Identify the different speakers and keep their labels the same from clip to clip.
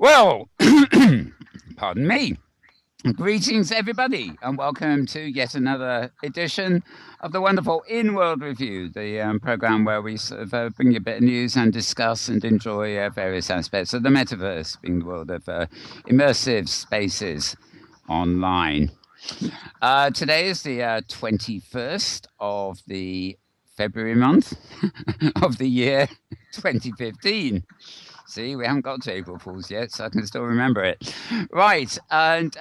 Speaker 1: Well, pardon me. Greetings, everybody, and welcome to yet another edition of the wonderful Inworld Review, the program where we sort of bring you a bit of news and discuss and enjoy various aspects of the metaverse, being the world of immersive spaces online. Today is the 21st of the February month of the year 2015. See, we haven't got to April Fool's yet, so I can still remember it. Right, and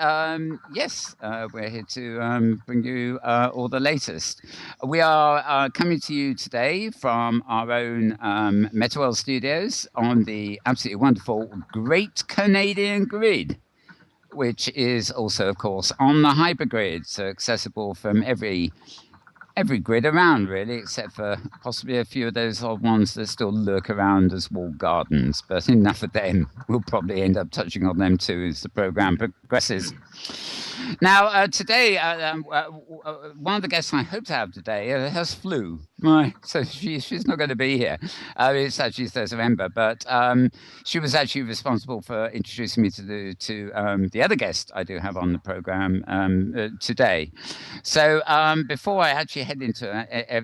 Speaker 1: yes, we're here to bring you all the latest. We are coming to you today from our own MetaWorld studios on the absolutely wonderful Great Canadian Grid, which is also, of course, on the hypergrid, so accessible from every grid around, really, except for possibly a few of those odd ones that still lurk around as walled gardens. But enough of them. We'll probably end up touching on them too as the program progresses. Now, today, one of the guests I hope to have today has flu. Right, so she's not going to be here. It's actually 3rd November, but she was actually responsible for introducing me to the other guest I do have on the program today. So before I actually head into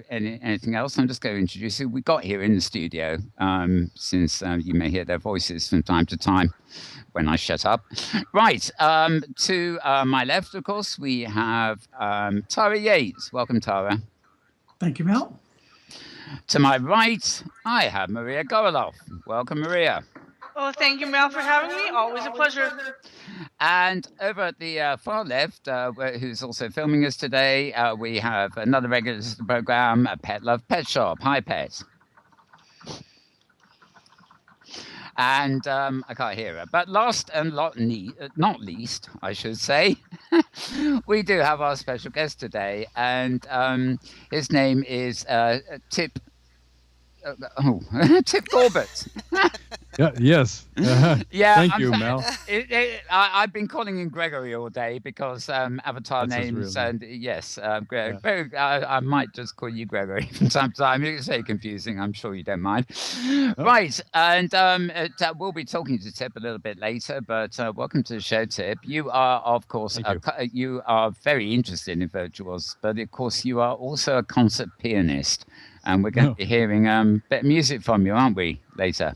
Speaker 1: anything else, I'm just going to introduce who we got here in the studio, since you may hear their voices from time to time when I shut up. Right, to my left, of course, we have Tara Yates. Welcome, Tara.
Speaker 2: Thank you, Mel.
Speaker 1: To my right, I have Maria Goriloff. Welcome, Maria.
Speaker 3: Well, thank you, Mel, for having me. Always a pleasure.
Speaker 1: And over at the far left, who's also filming us today, we have another regular to the program, Petlove Petshop. Hi, Pet. And I can't hear her. But last and not least, I should say, we do have our special guest today. And his name is Tip Corbett.
Speaker 4: Yes.
Speaker 1: Yeah.
Speaker 4: Thank you, Mel.
Speaker 1: I've been calling him Gregory all day because avatar
Speaker 4: That's
Speaker 1: names,
Speaker 4: and
Speaker 1: yes, I might just call you Gregory from time to time. It's very confusing. I'm sure you don't mind. Oh. Right, and we'll be talking to Tip a little bit later. But welcome to the show, Tip. You are, of course, you are very interested in virtuals, but of course, you are also a concert pianist. And we're going to be hearing a bit of music from you, aren't we, later?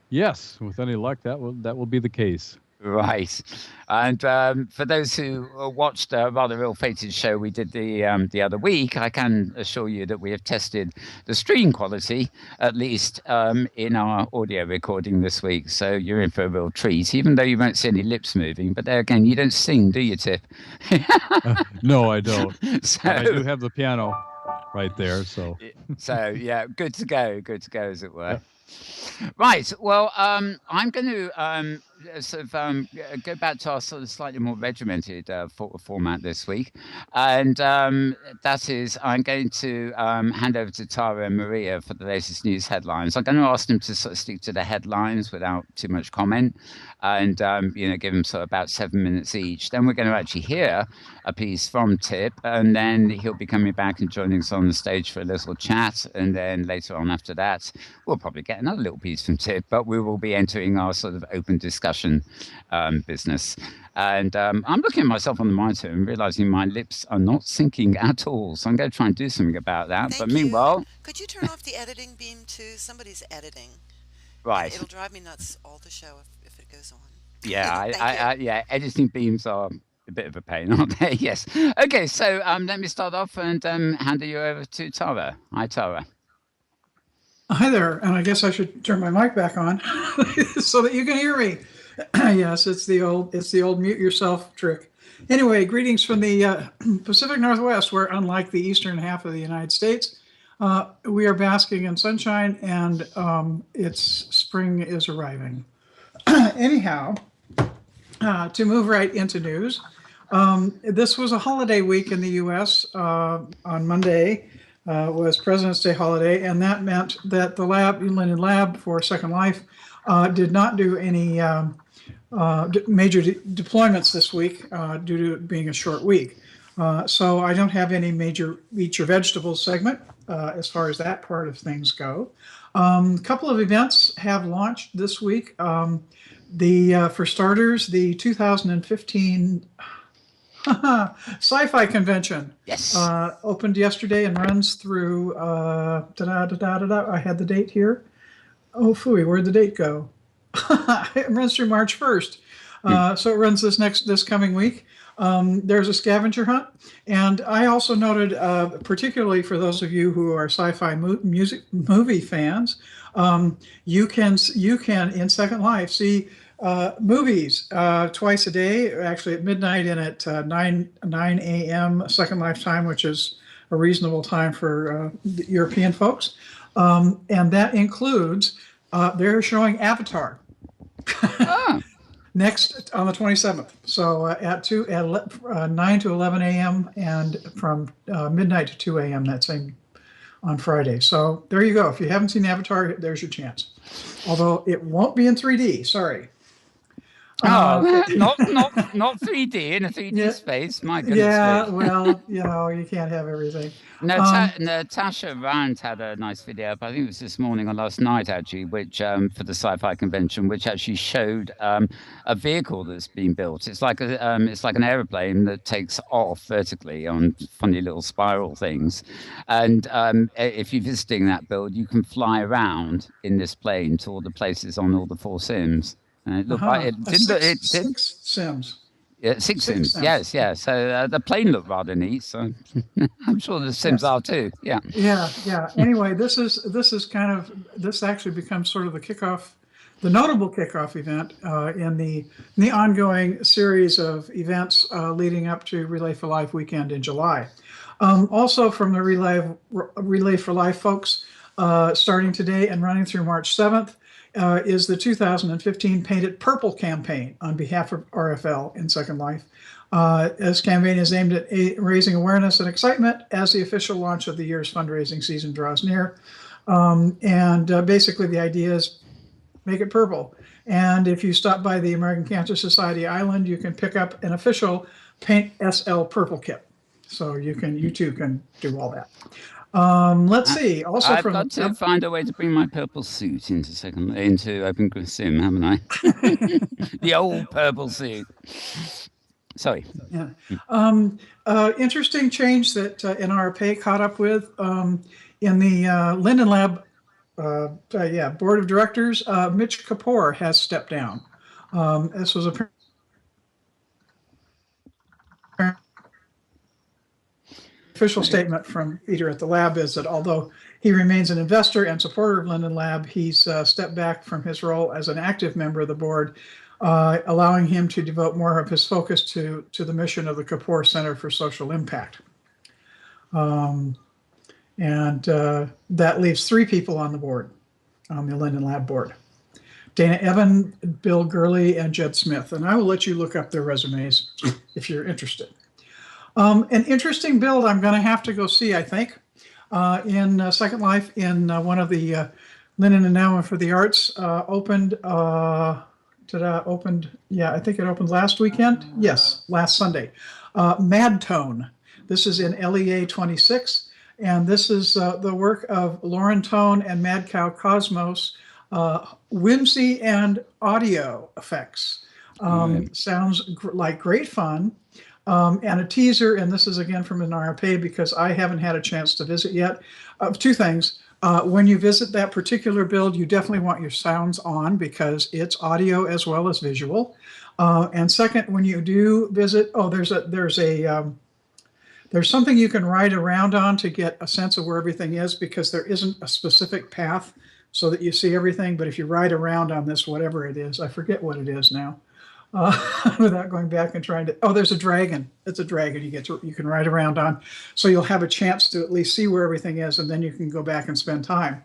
Speaker 4: Yes, with any luck, that will be the case.
Speaker 1: Right. And for those who watched a rather ill-fated show we did the other week, I can assure you that we have tested the stream quality, at least in our audio recording this week. So you're in for a real treat, even though you won't see any lips moving. But there again, you don't sing, do you, Tip?
Speaker 4: No, I don't.
Speaker 1: So,
Speaker 4: I do have the piano right there, so
Speaker 1: yeah, good to go, as it were. Yeah. Right, well, I'm going to go back to our sort of slightly more regimented format this week, and that is I'm going to hand over to Tara and Maria for the latest news headlines. I'm going to ask them to sort of stick to the headlines without too much comment, and give them sort of about 7 minutes each. Then we're going to actually hear a piece from Tip, and then he'll be coming back and joining us on the stage for a little chat, and then later on after that we'll probably get another little piece from Tip, but we will be entering our sort of open discussion business. And I'm looking at myself on the monitor and realizing my lips are not syncing at all, so I'm going to try and do something about that.
Speaker 5: Thank
Speaker 1: but meanwhile,
Speaker 5: could you turn off the editing beam too? Somebody's editing.
Speaker 1: Right.
Speaker 5: It'll drive me nuts all the show if it goes on.
Speaker 1: Yeah, yeah, editing beams are a bit of a pain, aren't they? Yes. Okay, so let me start off and hand you over to Tara. Hi, Tara.
Speaker 2: Hi there, and I guess I should turn my mic back on so that you can hear me. Yes, it's the old mute yourself trick. Anyway, greetings from the Pacific Northwest, where unlike the eastern half of the United States, we are basking in sunshine, and it's spring is arriving. Anyhow, to move right into news, this was a holiday week in the U.S. On Monday was President's Day holiday, and that meant that the Linden Lab for Second Life did not do any major deployments this week due to it being a short week. So I don't have any major Eat Your Vegetables segment as far as that part of things go. A couple of events have launched this week. For starters, the 2015 Sci-Fi Convention
Speaker 1: Yes.
Speaker 2: opened yesterday and runs through. I had the date here. Oh, phooey, where'd the date go? It runs through March 1st. So it runs this coming week. There's a scavenger hunt, and I also noted, particularly for those of you who are sci-fi movie fans, you can in Second Life see movies twice a day, actually at midnight and at 9 a.m. Second Life time, which is a reasonable time for European folks, and that includes they're showing Avatar. Next on the 27th. So at 9 to 11 a.m. and from midnight to 2 a.m. that same on Friday. So there you go. If you haven't seen Avatar, there's your chance. Although it won't be in 3D. Sorry.
Speaker 1: Not 3D in a 3D space. My goodness.
Speaker 2: Yeah, well, you can't have everything.
Speaker 1: Natasha Rand had a nice video up, I think it was this morning or last night actually, which for the sci-fi convention, which actually showed a vehicle that's been built. It's like an aeroplane that takes off vertically on funny little spiral things, and if you're visiting that build, you can fly around in this plane to all the places on all the 4 sims. It looked like it did.
Speaker 2: Six Sims.
Speaker 1: Yeah, six Sims. Yes. So the plane looked rather neat. So I'm sure the Sims are too. Yeah.
Speaker 2: Yeah. Anyway, this actually becomes sort of the kickoff, the notable kickoff event in the ongoing series of events leading up to Relay for Life weekend in July. Also from the Relay for Life folks, starting today and running through March 7th. Is the 2015 Paint It Purple campaign on behalf of RFL in Second Life. This campaign is aimed at raising awareness and excitement as the official launch of the year's fundraising season draws near. Basically the idea is make it purple. And if you stop by the American Cancer Society Island, you can pick up an official Paint SL Purple kit. So you too can do all that. Let's see. Also,
Speaker 1: I've got to find a way to bring my purple suit into Open Sim, haven't I? The old purple suit. Sorry.
Speaker 2: Yeah. Interesting change that NRPA caught up with in the Linden Lab. Board of directors. Mitch Kapoor has stepped down. This was a official statement from Peter at the lab is that although he remains an investor and supporter of Linden Lab, he's stepped back from his role as an active member of the board, allowing him to devote more of his focus to the mission of the Kapoor Center for Social Impact. And that leaves 3 people on the board, on the Linden Lab board. Dana Evan, Bill Gurley, and Jed Smith. And I will let you look up their resumes if you're interested. An interesting build I'm going to have to go see, I think, in Second Life in one of the Linden Endowment for the Arts opened, I think it opened last weekend. Yes, last Sunday. Mad Tone. This is in LEA 26, and this is the work of Lauren Tone and Mad Cow Cosmos, whimsy and audio effects. Sounds like great fun. And a teaser, and this is again from an RPA because I haven't had a chance to visit yet, of 2 things. When you visit that particular build, you definitely want your sounds on because it's audio as well as visual. And second, when you do visit, there's something you can ride around on to get a sense of where everything is because there isn't a specific path so that you see everything. But if you ride around on this, whatever it is, I forget what it is now. Without going back and trying to, there's a dragon. It's a dragon you can ride around on. So you'll have a chance to at least see where everything is, and then you can go back and spend time.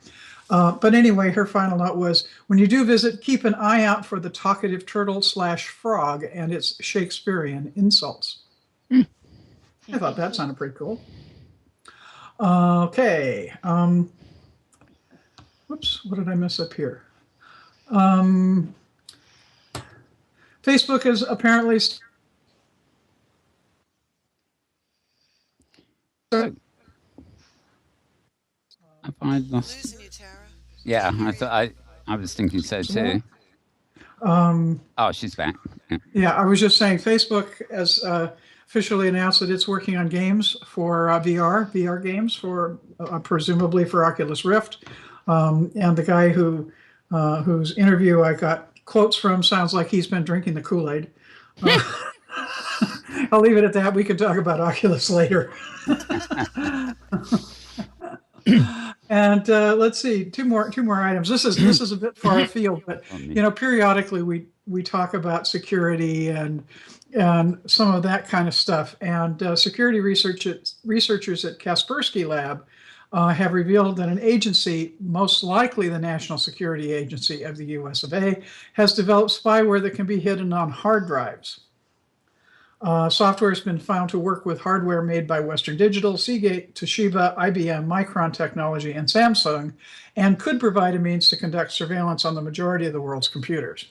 Speaker 2: But anyway, her final note was, when you do visit, keep an eye out for the talkative turtle / frog and its Shakespearean insults. I thought that sounded pretty cool. Okay. Whoops, what did I mess up here? Facebook is apparently
Speaker 1: I find lost.
Speaker 5: Losing you, Tara.
Speaker 1: Yeah, I was thinking so too. Oh, she's back. Yeah.
Speaker 2: Yeah, I was just saying Facebook has officially announced that it's working on games for VR games for presumably for Oculus Rift. And the guy whose interview I got quotes from sounds like he's been drinking the Kool-Aid. I'll leave it at that. We can talk about Oculus later. And let's see, two more items. This is a bit far afield, but periodically we talk about security and some of that kind of stuff. And security researchers at Kaspersky Lab have revealed that an agency, most likely the National Security Agency of the US of A, has developed spyware that can be hidden on hard drives. Software has been found to work with hardware made by Western Digital, Seagate, Toshiba, IBM, Micron Technology, and Samsung, and could provide a means to conduct surveillance on the majority of the world's computers.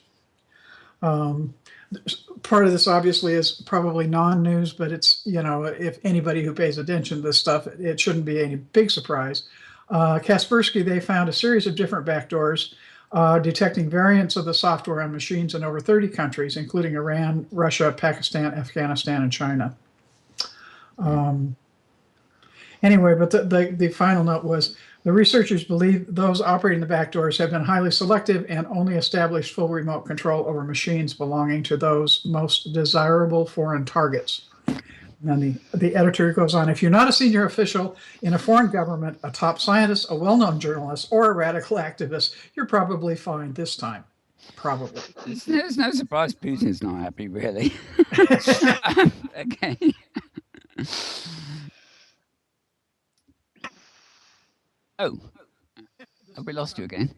Speaker 2: Part of this obviously is probably non-news, but it's, if anybody who pays attention to this stuff, it shouldn't be any big surprise. Kaspersky, they found a series of different backdoors detecting variants of the software on machines in over 30 countries, including Iran, Russia, Pakistan, Afghanistan, and China. Anyway, but the final note was the researchers believe those operating the backdoors have been highly selective and only established full remote control over machines belonging to those most desirable foreign targets. And then the editor goes on, if you're not a senior official in a foreign government, a top scientist, a well-known journalist, or a radical activist, you're probably fine this time. Probably.
Speaker 1: There's no surprise Putin's not happy, really. Okay. Oh, have we lost you again?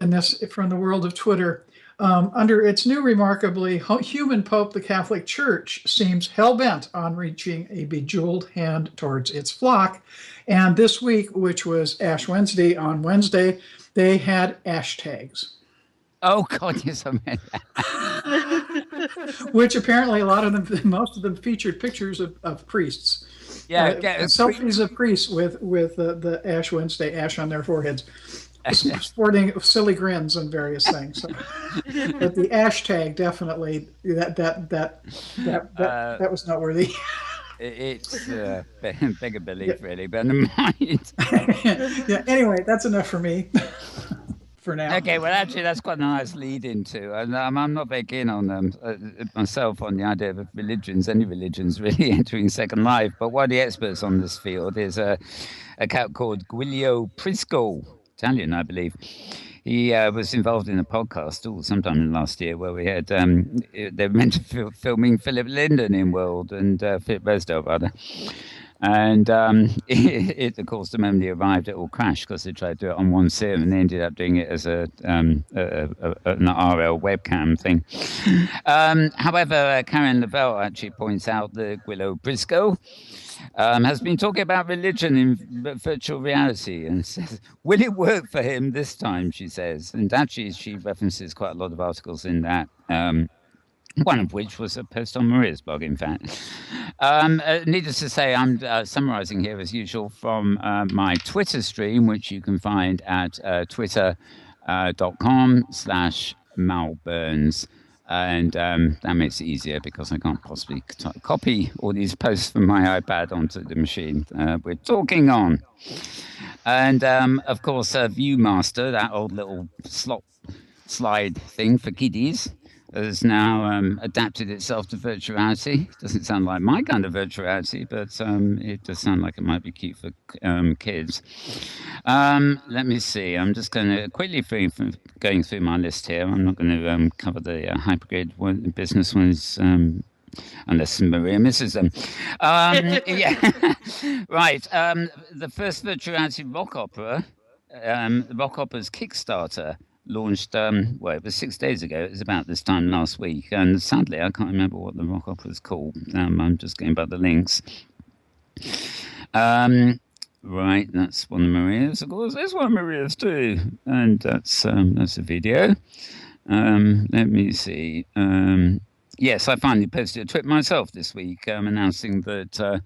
Speaker 2: And this from the world of Twitter. Under its new remarkably human Pope, the Catholic Church seems hell-bent on reaching a bejeweled hand towards its flock. And this week, which was Ash Wednesday, on Wednesday, they had hashtags.
Speaker 1: Oh, God, yes, I meant that.
Speaker 2: Which apparently most of them featured pictures of priests.
Speaker 1: Yeah,
Speaker 2: selfies of priests with the Ash Wednesday ash on their foreheads. Sporting silly grins and various things. So, but the hashtag definitely that was noteworthy.
Speaker 1: It's bigger belief, really, but never mind.
Speaker 2: Yeah. Anyway, that's enough for me. For now.
Speaker 1: Okay, well, actually, that's quite a nice lead into, and I'm not very keen on myself on the idea of any religions really entering Second Life. But one of the experts on this field is a cat called Giulio Prisco. Italian, I believe. He was involved in a podcast sometime last year where we had they were meant to filming Philip Linden in World and Philip Resdale rather, and it of course the moment he arrived it all crashed because they tried to do it on one sim and they ended up doing it as an RL webcam thing. However, Karen Lavelle actually points out that Giulio Prisco has been talking about religion in virtual reality and says, will it work for him this time, she says. And actually, she references quite a lot of articles in that, one of which was a post on Maria's blog, in fact. Needless to say, I'm summarizing here, as usual, from my Twitter stream, which you can find at twitter.com/malburns. And that makes it easier because I can't possibly copy all these posts from my iPad onto the machine we're talking on. And, of course, Viewmaster, that old little slide thing for kiddies, has now adapted itself to virtuality. Doesn't sound like my kind of virtuality, but it does sound like it might be cute for kids. Let me see. I'm just going to quickly going through my list here. I'm not going to cover the hypergrid business ones unless Maria misses them. Yeah, right. The first virtuality rock opera, the rock opera's Kickstarter, launched, it was 6 days ago. It was about this time last week. And sadly, I can't remember what the rock opera is called. I'm just going by the links. Right, that's one of Maria's. Of course, there's one of Maria's too. And that's a video. Let me see. Yes, I finally posted a tweet myself this week announcing that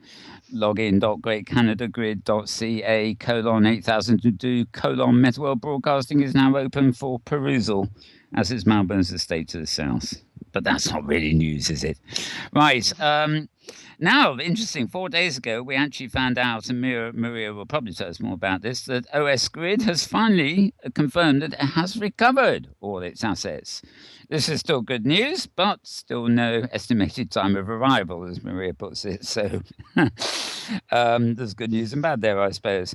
Speaker 1: login.greatcanadagrid.ca:8000 broadcasting is now open for perusal, as is Melbourne's estate to the south. But that's not really news, is it? Right. Now, interesting, 4 days ago, we actually found out, and Maria will probably tell us more about this, that OS Grid has finally confirmed that it has recovered all its assets. This is still good news, but still no estimated time of arrival, as Maria puts it. So there's good news and bad there, I suppose.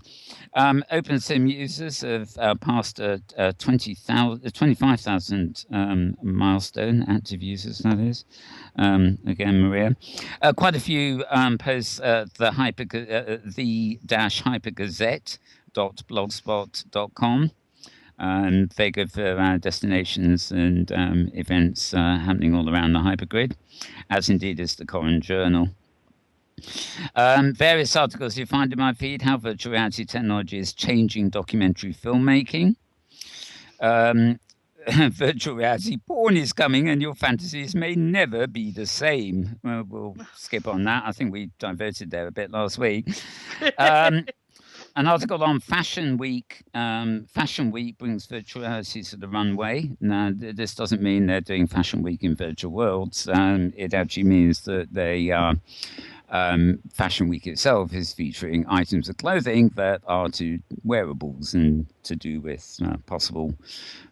Speaker 1: OpenSIM users have passed a 25,000 milestone, active users, that is. Again, Maria. Quite a few posts at the hypergazette.blogspot.com. They go for destinations and events happening all around the hypergrid, as indeed is the Corin Journal. Various articles you find in my feed: how virtual reality technology is changing documentary filmmaking. Virtual reality porn is coming, and your fantasies may never be the same. We'll skip on that. I think we diverted there a bit last week. An article on Fashion Week. Fashion Week brings virtual reality to the runway. Now, this doesn't mean they're doing Fashion Week in virtual worlds. It actually means that they are. Fashion Week itself is featuring items of clothing that are wearables and to do with possible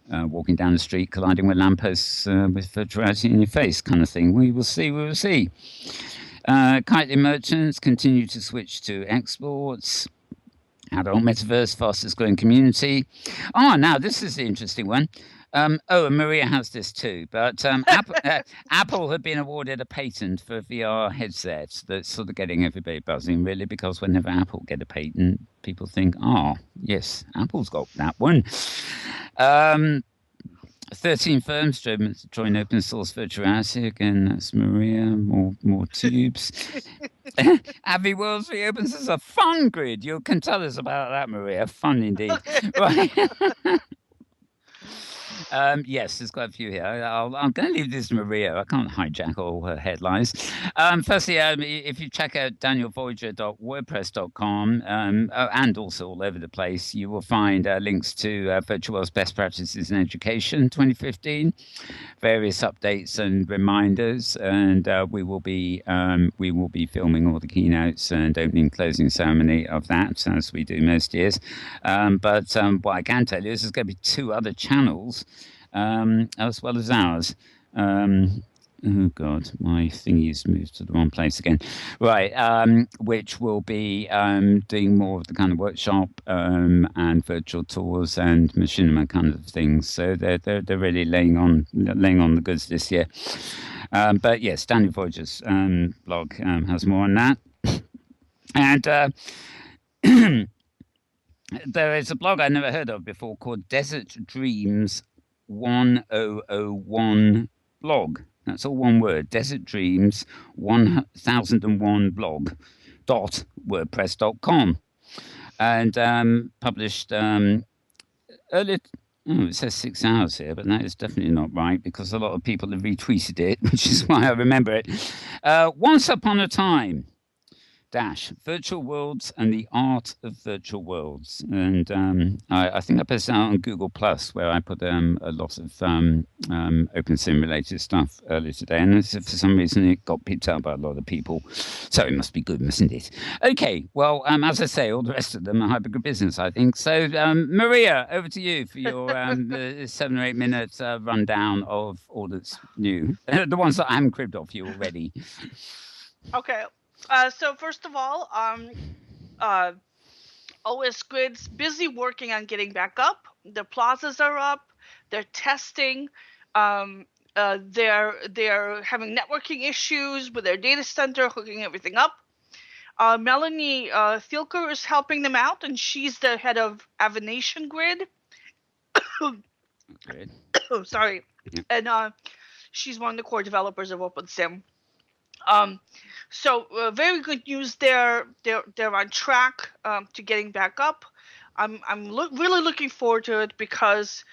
Speaker 1: walking down the street, colliding with lampposts with virtual reality in your face kind of thing. We will see. Kitely merchants continue to switch to exports. Adult metaverse, fastest growing community. Oh, now this is the interesting one. And Maria has this too, but Apple have been awarded a patent for a VR headset that's sort of getting everybody buzzing, really, because whenever Apple get a patent, people think, yes, Apple's got that one. 13 firms join open source virtual reality. Again, that's Maria. More tubes. Abbey Worlds reopens as a fun grid. You can tell us about that, Maria. Fun indeed. Right. Yes, there's quite a few here. I'm going to leave this to Maria. I can't hijack all her headlines. Firstly, if you check out danielvoyager.wordpress.com and also all over the place, you will find links to Virtual World's Best Practices in Education 2015, various updates and reminders, and we will be filming all the keynotes and opening and closing ceremony of that, as we do most years. But what I can tell you is there's going to be 2 other channels as well as ours. Oh God, my thingy's moved to the wrong place again. Right, which will be doing more of the kind of workshop and virtual tours and machinima kind of things. So they're really laying on the goods this year. But yes, Daniel Voyager's blog has more on that. And there is a blog I never heard of before called Desert Dreams 1001 blog. That's all one word. Desert Dreams 1001 blog.wordpress.com. And published earlier. It says 6 hours here, but that is definitely not right because a lot of people have retweeted it, which is why I remember it. Once Upon a Time. Virtual Worlds and the Art of Virtual Worlds. And I think I posted out on Google Plus, where I put a lot of OpenSIM related stuff earlier today. And for some reason, it got picked up by a lot of people. So it must be good, mustn't it? Okay, well, as I say, all the rest of them are hyper-good business, I think. So, Maria, over to you for your 7 or 8 minute rundown of all that's new. The ones that I haven't cribbed off you already.
Speaker 3: Okay. So first of all, OS Grid's busy working on getting back up. The plazas are up. They're testing. They're having networking issues with their data center, hooking everything up. Melanie Thielker is helping them out, and she's the head of Avenation Grid.
Speaker 1: Good.
Speaker 3: Oh, sorry. And she's one of the core developers of OpenSIM. So very good news there. They're on track to getting back up. I'm really looking forward to it because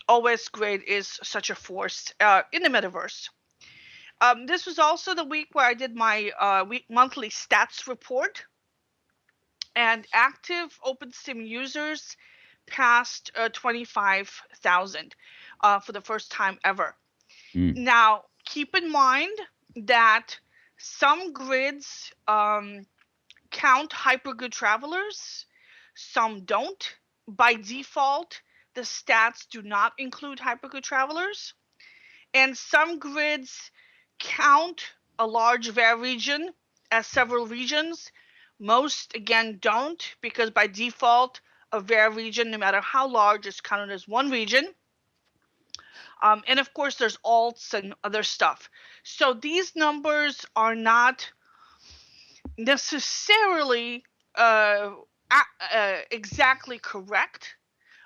Speaker 3: OS Grid is such a force in the metaverse. This was also the week where I did my monthly stats report, and active OpenSim users passed 25,000 for the first time ever. Now, keep in mind that some grids count hypergrid travelers, some don't. By default, the stats do not include hypergrid travelers, and some grids count a large VAR region as several regions. Most, again, don't, because by default, a VAR region, no matter how large, is counted as one region. And of course, there's alts and other stuff. So these numbers are not necessarily exactly correct,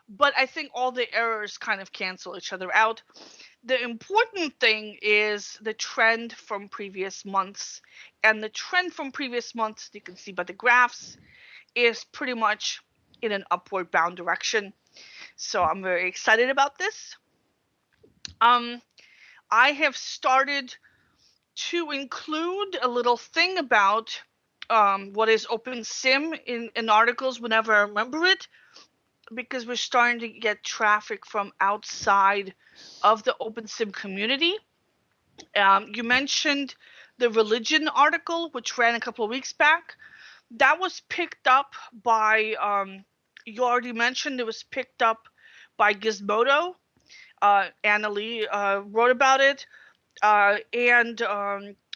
Speaker 3: but I think all the errors kind of cancel each other out. The important thing is the trend from previous months. And the trend from previous months, you can see by the graphs, is pretty much in an upward bound direction. So I'm very excited about this. I have started to include a little thing about what is OpenSim in articles whenever I remember it, because we're starting to get traffic from outside of the OpenSim community. You mentioned the religion article, which ran a couple of weeks back. That was picked up by, you already mentioned it was picked up by Gizmodo. Anna Lee wrote about it. And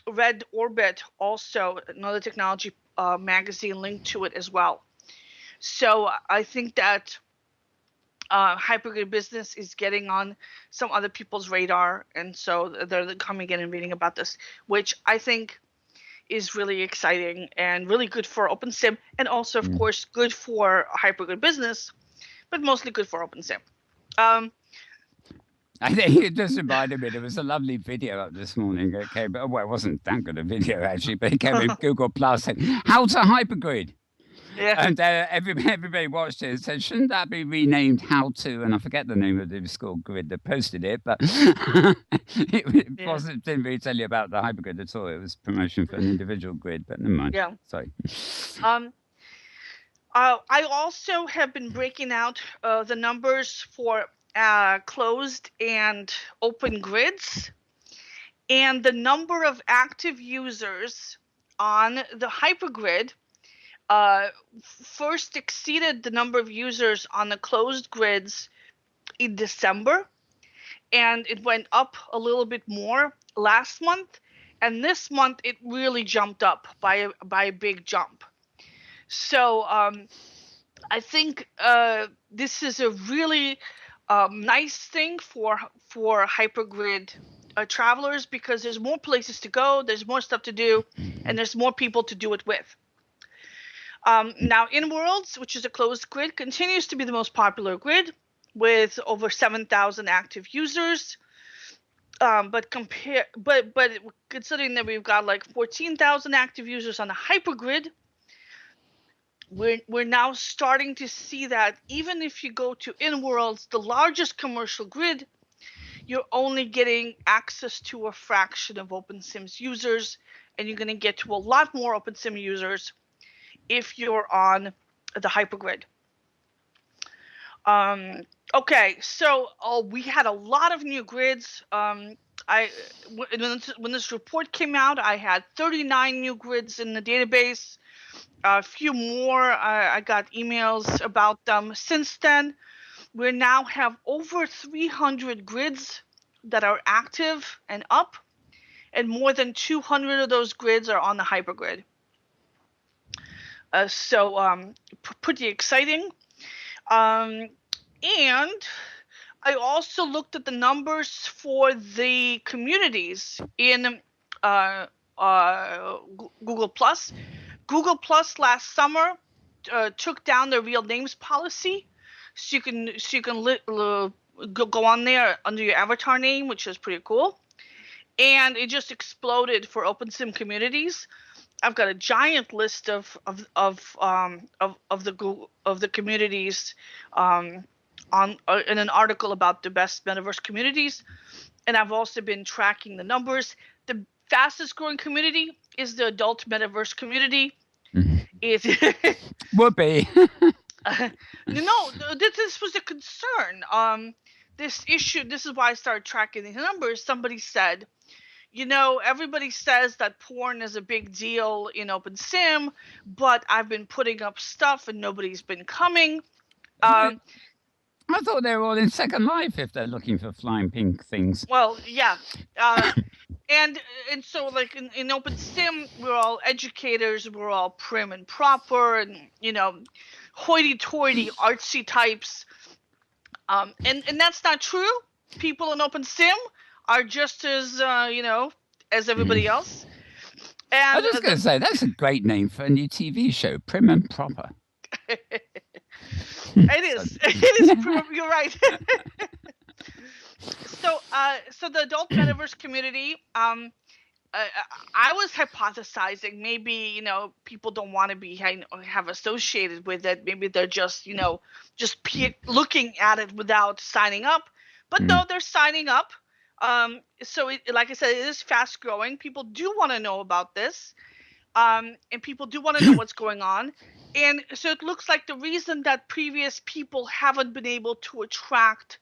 Speaker 3: Red Orbit, also another technology magazine, linked to it as well. So I think that hypergrid business is getting on some other people's radar, and so they're coming in and reading about this, which I think is really exciting and really good for OpenSim, and also, of course, good for hypergrid business, but mostly good for OpenSim.
Speaker 1: I think it just reminded me, there was a lovely video up this morning. It came, well, it wasn't that good a video, actually, but it came in Google Plus saying, how to hypergrid.
Speaker 3: Yeah.
Speaker 1: And everybody watched it and said, shouldn't that be renamed How To? And I forget the name of the school grid that posted it, but didn't really tell you about the hypergrid at all. It was promotion for an individual grid, but never mind.
Speaker 3: Yeah.
Speaker 1: Sorry.
Speaker 3: I also have been breaking out the numbers for closed and open grids, and the number of active users on the hypergrid first exceeded the number of users on the closed grids in December, and it went up a little bit more last month, and this month it really jumped up by a big jump. So I think this is a really nice thing for hypergrid travelers, because there's more places to go, there's more stuff to do, and there's more people to do it with. Now, Inworld, which is a closed grid, continues to be the most popular grid with over 7,000 active users. But considering that we've got like 14,000 active users on the hypergrid, we're now starting to see that even if you go to Inworld, the largest commercial grid, you're only getting access to a fraction of OpenSim's users, and you're going to get to a lot more OpenSim users if you're on the hypergrid. Okay, so we had a lot of new grids. When this report came out, I had 39 new grids in the database. A few more, I got emails about them. Since then, we now have over 300 grids that are active and up, and more than 200 of those grids are on the hypergrid. So pretty exciting. And I also looked at the numbers for the communities in Google Plus. Google Plus last summer took down the real names policy, so you can go on there under your avatar name, which is pretty cool. And it just exploded for OpenSim communities. I've got a giant list of the communities in an article about the best metaverse communities, and I've also been tracking the numbers. The fastest growing community is the adult metaverse community.
Speaker 1: Mhm.
Speaker 3: It
Speaker 1: Would be.
Speaker 3: no, this was a concern. This issue. This is why I started tracking these numbers. Somebody said, everybody says that porn is a big deal in OpenSim, but I've been putting up stuff and nobody's been coming.
Speaker 1: I thought they were all in Second Life if they're looking for flying pink things.
Speaker 3: Well, yeah. And so like in OpenSim, we're all educators, we're all prim and proper, and hoity-toity artsy types. And that's not true. People in OpenSim are just as as everybody else. And
Speaker 1: I was just going to say that's a great name for a new TV show, Prim and Proper.
Speaker 3: It is. It is. You're right. So the adult metaverse community, I was hypothesizing maybe people don't want to be have associated with it. Maybe they're just looking at it without signing up. But no, they're signing up. So like I said, it is fast growing. People do want to know about this, and people do want to know what's going on. And so it looks like the reason that previous people haven't been able to attract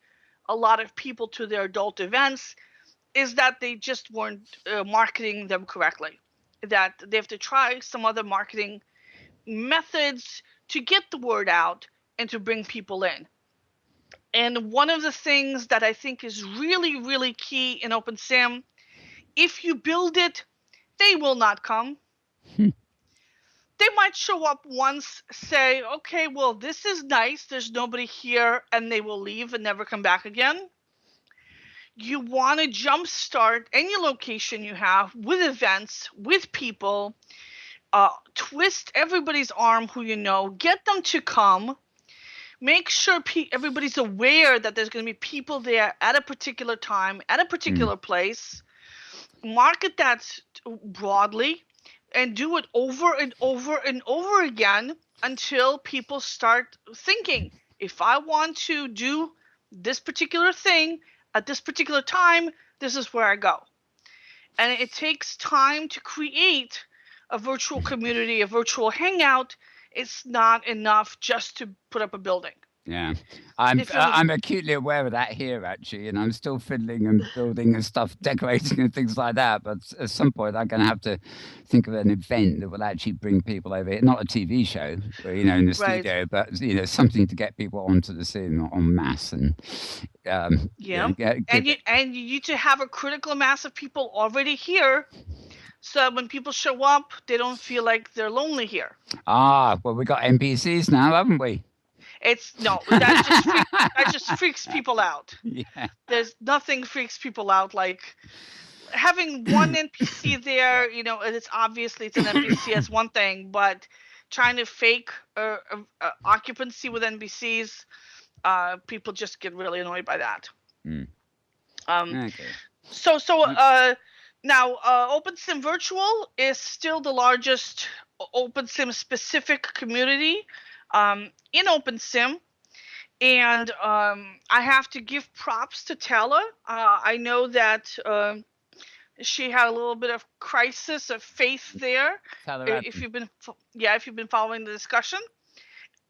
Speaker 3: a lot of people to their adult events is that they just weren't marketing them correctly, that they have to try some other marketing methods to get the word out and to bring people in. And one of the things that I think is really, really key in OpenSim, if you build it, they will not come. They might show up once, say, okay, well, this is nice, there's nobody here, and they will leave and never come back again. You want to jumpstart any location you have with events, with people, twist everybody's arm who you know, get them to come, make sure everybody's aware that there's going to be people there at a particular time, at a particular place, market that broadly, and do it over and over and over again until people start thinking, if I want to do this particular thing at this particular time, this is where I go. And it takes time to create a virtual community, a virtual hangout. It's not enough just to put up a building.
Speaker 1: Yeah, I'm acutely aware of that here, actually, and I'm still fiddling and building and stuff, decorating and things like that. But at some point, I'm going to have to think of an event that will actually bring people over here. Not a TV show, in the studio, but something to get people onto the scene en masse. And
Speaker 3: and you need to have a critical mass of people already here. So when people show up, they don't feel like they're lonely here.
Speaker 1: Well, we got NPCs now, haven't we?
Speaker 3: That just freaks people out.
Speaker 1: Yeah.
Speaker 3: There's nothing freaks people out like having one NPC there. It's obviously it's an NPC as one thing, but trying to fake occupancy with NPCs, people just get really annoyed by that.
Speaker 1: Okay.
Speaker 3: So now OpenSim Virtual is still the largest OpenSim specific community in OpenSim, and I have to give props to Tella. I know that she had a little bit of crisis of faith there. If you've been following the discussion,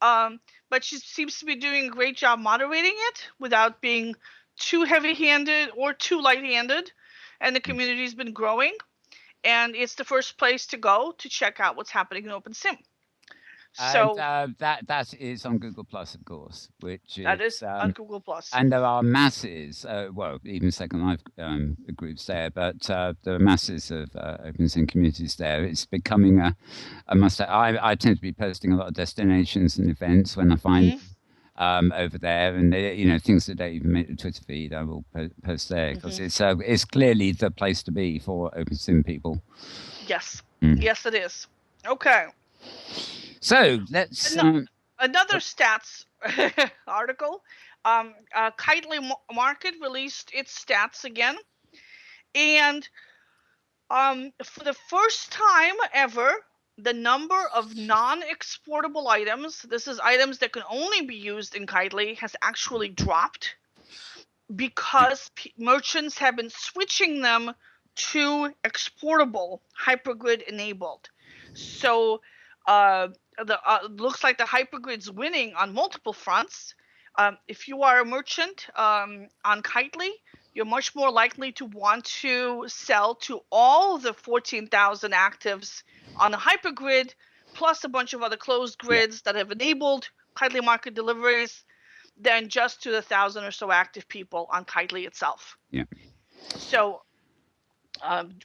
Speaker 3: but she seems to be doing a great job moderating it without being too heavy-handed or too light-handed, and the community's been growing, and it's the first place to go to check out what's happening in OpenSim. So
Speaker 1: that is on Google Plus, of course, which
Speaker 3: is on Google Plus,
Speaker 1: and there are masses. Even Second Life groups there, but there are masses of OpenSim communities there. It's becoming a must. I tend to be posting a lot of destinations and events when I find over there, and things that don't even make the Twitter feed, I will post there because it's clearly the place to be for OpenSim people.
Speaker 3: Yes, yes, it is. Okay.
Speaker 1: So let's
Speaker 3: another stats article. Kitely Market released its stats again, and for the first time ever, the number of non-exportable items, this is items that can only be used in Kitely, has actually dropped because merchants have been switching them to exportable, hypergrid enabled. So looks like the hypergrid's winning on multiple fronts. If you are a merchant on Kitely, you're much more likely to want to sell to all the 14,000 actives on the hypergrid, plus a bunch of other closed grids that have enabled Kitely market deliveries, than just to the 1,000 or so active people on Kitely itself.
Speaker 1: Yeah.
Speaker 3: So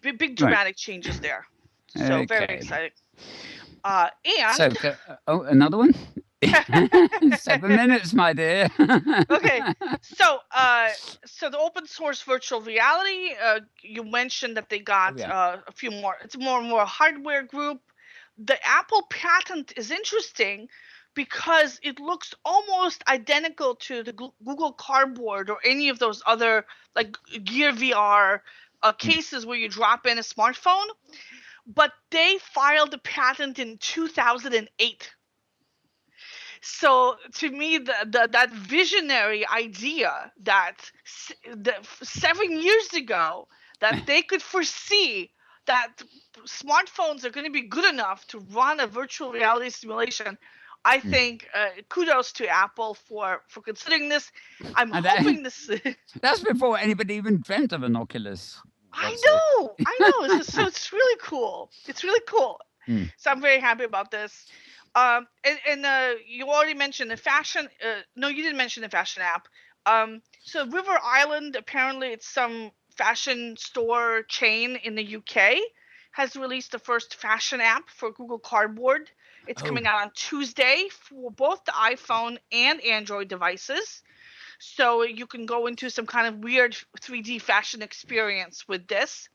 Speaker 3: big dramatic changes there. So very exciting. And
Speaker 1: so, another one. 7 minutes, my dear.
Speaker 3: Okay, so the open source virtual reality, you mentioned that they got a few more. It's more and more hardware group. The Apple patent is interesting because it looks almost identical to the Google Cardboard or any of those other like Gear VR cases where you drop in a smartphone, but they filed the patent in 2008. So to me, that visionary idea that 7 years ago that they could foresee that smartphones are going to be good enough to run a virtual reality simulation, I think kudos to Apple for considering this. I'm hoping this.
Speaker 1: That's before anybody even dreamt of an Oculus.
Speaker 3: I know. So it's really cool. It's really cool. So I'm very happy about this. And you already mentioned the fashion. No, you didn't mention the fashion app. So River Island, apparently it's some fashion store chain in the UK, has released the first fashion app for Google Cardboard. It's coming out on Tuesday for both the iPhone and Android devices. So you can go into some kind of weird 3D fashion experience with this.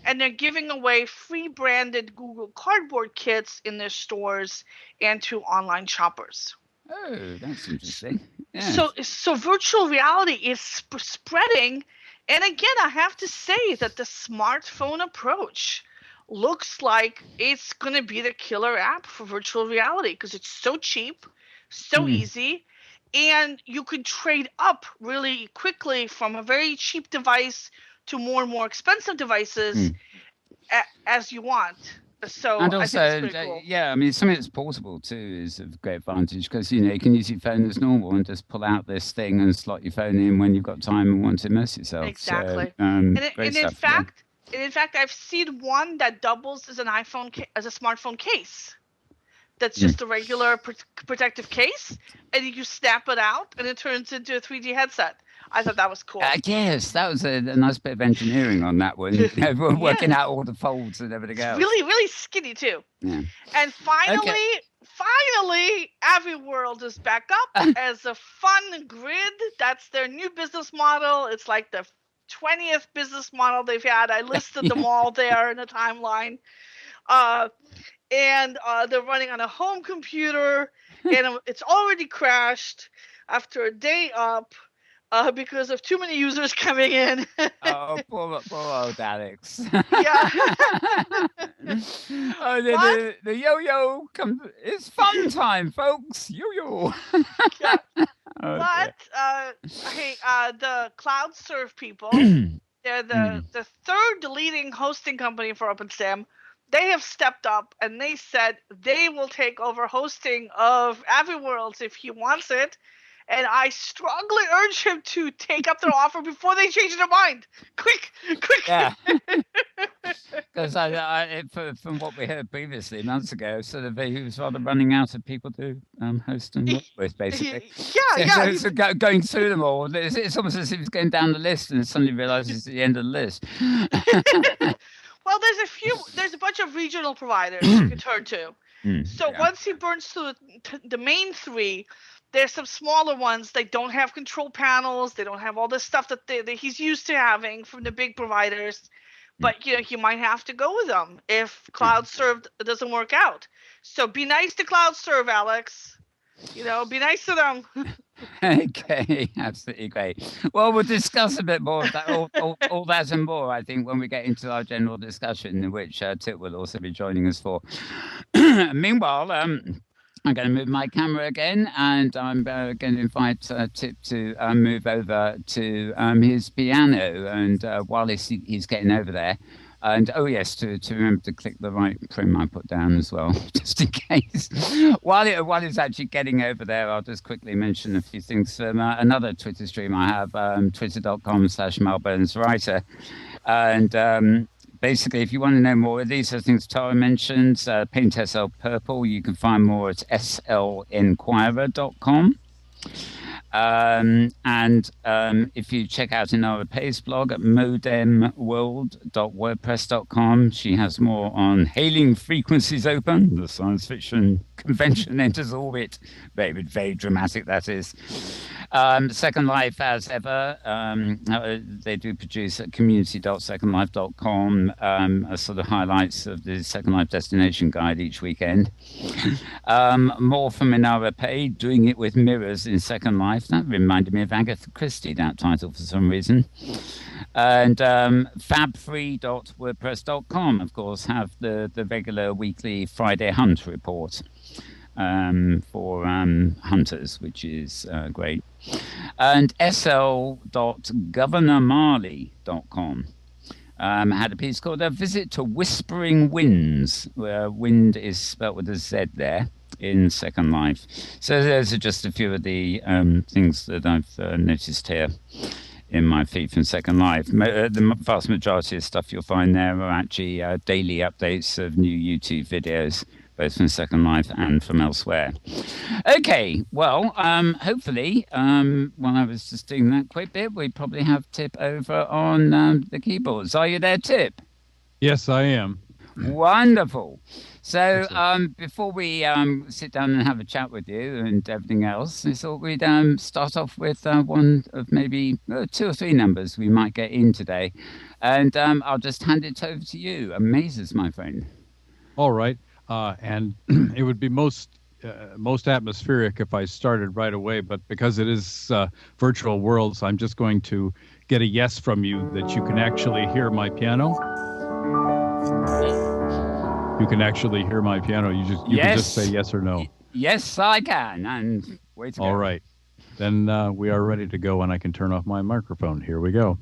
Speaker 3: And they're giving away free branded Google Cardboard kits in their stores and to online shoppers.
Speaker 1: Oh, that's interesting. Yeah.
Speaker 3: So virtual reality is spreading. And again, I have to say that the smartphone approach looks like it's going to be the killer app for virtual reality because it's so cheap, so easy, and you can trade up really quickly from a very cheap device to more and more expensive devices as you want. So
Speaker 1: and also,
Speaker 3: I think it's pretty cool.
Speaker 1: Yeah, I mean, something that's portable too is a great advantage because you can use your phone as normal and just pull out this thing and slot your phone in when you've got time and want to immerse yourself.
Speaker 3: Exactly.
Speaker 1: So,
Speaker 3: and in fact, I've seen one that doubles as an as a smartphone case. That's just a regular protective case, and you snap it out, and it turns into a 3D headset. I thought that was cool.
Speaker 1: Yes, that was a nice bit of engineering on that one. Working out all the folds and everything else.
Speaker 3: Really, really skinny too.
Speaker 1: Yeah.
Speaker 3: And finally, AviWorld is back up as a fun grid. That's their new business model. It's like the 20th business model they've had. I listed them all there in the timeline. And they're running on a home computer, and it's already crashed after a day up because of too many users coming in.
Speaker 1: Oh, poor old Alex.
Speaker 3: Yeah.
Speaker 1: The yo-yo it's fun time, folks. Yo-yo.
Speaker 3: Yeah. But hey, the CloudServe people, they're the third leading hosting company for OpenSim. They have stepped up and they said they will take over hosting of AviWorlds if he wants it. And I strongly urge him to take up their offer before they change their mind. Quick!
Speaker 1: Yeah. Because from what we heard previously months ago, sort of he was rather running out of people to host and work with, basically.
Speaker 3: Yeah.
Speaker 1: So going through them all, it's almost as if he's going down the list and suddenly realizes it's the end of the list.
Speaker 3: Well, there's a bunch of regional providers you can turn to. So once he burns through the main three, there's some smaller ones. They don't have control panels. They don't have all this stuff that he's used to having from the big providers. But you might have to go with them if CloudServe doesn't work out. So be nice to CloudServe, Alex. Be nice to them.
Speaker 1: Okay, absolutely great. Well, we'll discuss a bit more of that, all that and more, I think, when we get into our general discussion, in which Tit will also be joining us for. Meanwhile, I'm going to move my camera again, and I'm going to invite Tip to move over to his piano. And while he's getting over there, and oh yes, to remember to click the right prim I put down as well, just in case. While it's actually getting over there, I'll just quickly mention a few things from another Twitter stream I have, twitter.com/Melbourne'sWriter. And basically, if you want to know more of these things Tara mentioned, Paint SL Purple, you can find more at slenquirer.com. And if you check out Inara Pay's blog at modemworld.wordpress.com, she has more on Hailing Frequencies Open, the science fiction convention enters orbit. Very dramatic, that is. Second Life, as ever, they do produce at community.secondlife.com sort of highlights of the Second Life destination guide each weekend. More from Inara Pay, doing it with mirrors in Second Life. That reminded me of Agatha Christie, that title, for some reason. And fabfree.wordpress.com, of course, have the regular weekly Friday Hunt report for hunters, which is great. And sl.governormarley.com had a piece called A Visit to Whispering Winds, where wind is spelt with a Z there in Second Life. So those are just a few of the things that I've noticed here in my feed from Second Life. The vast majority of stuff you'll find there are actually daily updates of new YouTube videos, both from Second Life and from elsewhere. Okay, well, hopefully, while I was just doing that quick bit, we probably have Tip over on the keyboards. Are you there, Tip?
Speaker 4: Yes, I am.
Speaker 1: Wonderful. So before we sit down and have a chat with you and everything else, I thought we'd start off with one of maybe 2 or 3 numbers we might get in today. And I'll just hand it over to you. Amazes, my friend.
Speaker 4: All right. And it would be most atmospheric if I started right away, but because it is virtual worlds, I'm just going to get a yes from you that you can actually hear my piano. You can actually hear my piano. You can just say yes or no.
Speaker 1: Yes, I can. And wait.
Speaker 4: All right. Then we are ready to go, and I can turn off my microphone. Here we go.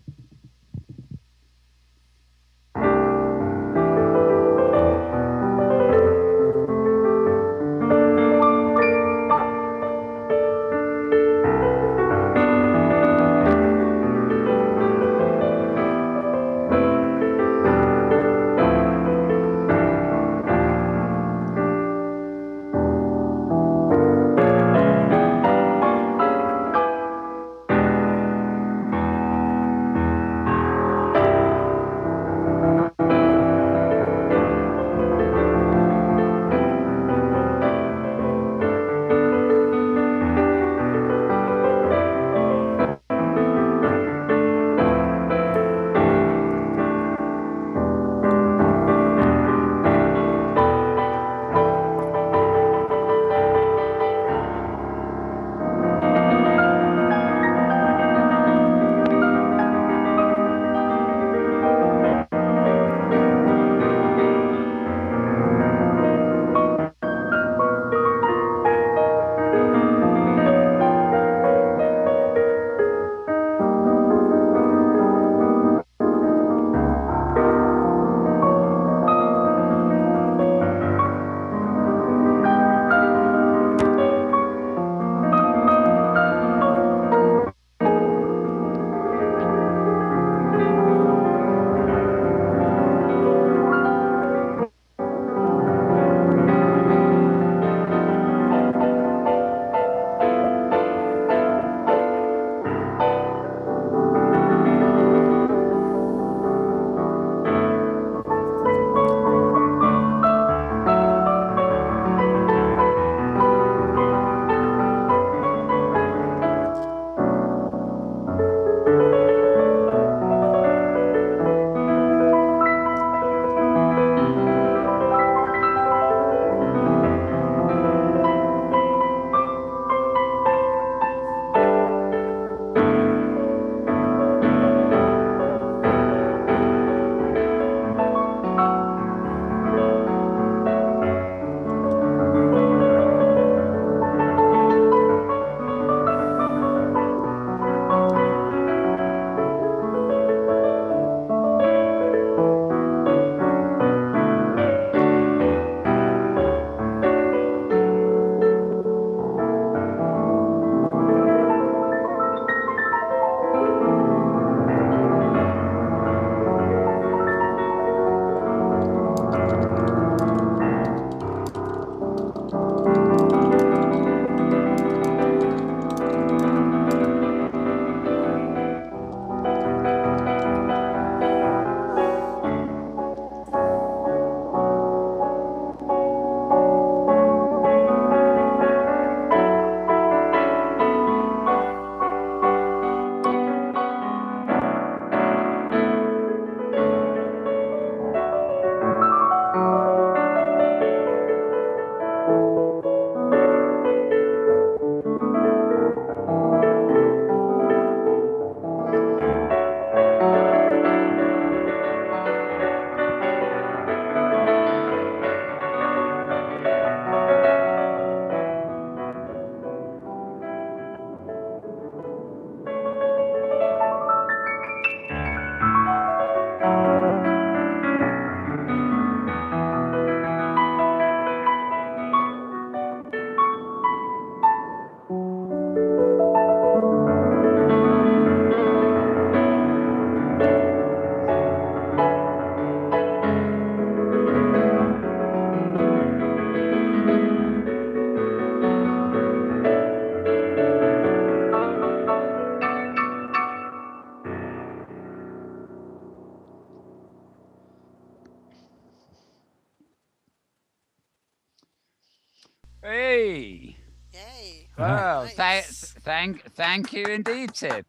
Speaker 1: Hey.
Speaker 5: Yay.
Speaker 1: Well,
Speaker 5: Nice.
Speaker 1: thank you indeed, Tip.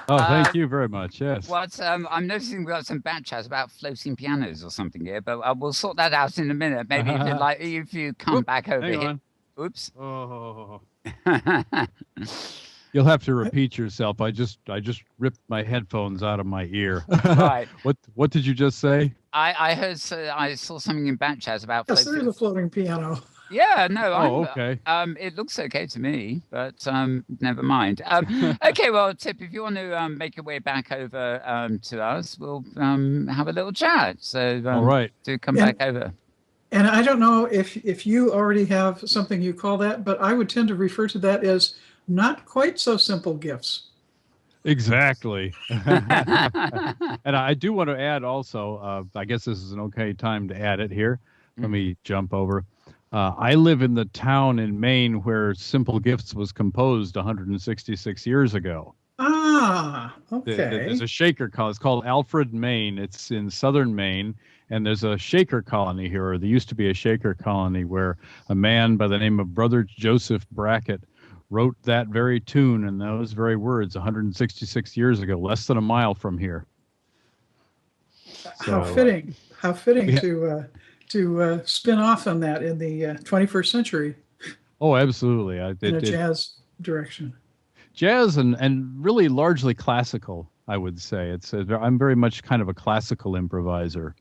Speaker 4: Oh, thank you very much. Yes.
Speaker 1: What I'm noticing we've got some back chats about floating pianos or something here, but we'll sort that out in a minute. Maybe if you come
Speaker 4: Whoop,
Speaker 1: back over
Speaker 4: hang
Speaker 1: here.
Speaker 4: on.
Speaker 1: Oops.
Speaker 4: Oh. You'll have to repeat yourself. I just ripped my headphones out of my ear.
Speaker 1: Right.
Speaker 4: What did you just say?
Speaker 1: I heard I saw something in back chat about
Speaker 2: Yes, there is a floating piano.
Speaker 1: Yeah, no,
Speaker 4: okay.
Speaker 1: It looks okay to me, but never mind. Okay, well, Tip, if you want to make your way back over to us, we'll have a little chat. So,
Speaker 4: All right.
Speaker 1: do come back over.
Speaker 2: And I don't know if you already have something you call that, but I would tend to refer to that as not quite so simple gifts.
Speaker 4: Exactly. And I do want to add also, I guess this is an okay time to add it here. Let me jump over. I live in the town in Maine where Simple Gifts was composed 166 years ago.
Speaker 2: Ah, okay.
Speaker 4: There's a Shaker colony. It's called Alfred, Maine. It's in southern Maine. And there's a Shaker colony here, or there used to be a Shaker colony where a man by the name of Brother Joseph Brackett wrote that very tune and those very words 166 years ago, less than a mile from here.
Speaker 2: How fitting. How fitting to spin off on that in the 21st century.
Speaker 4: Oh, absolutely.
Speaker 2: In a jazz direction.
Speaker 4: Jazz and really largely classical, I would say. I'm very much kind of a classical improviser.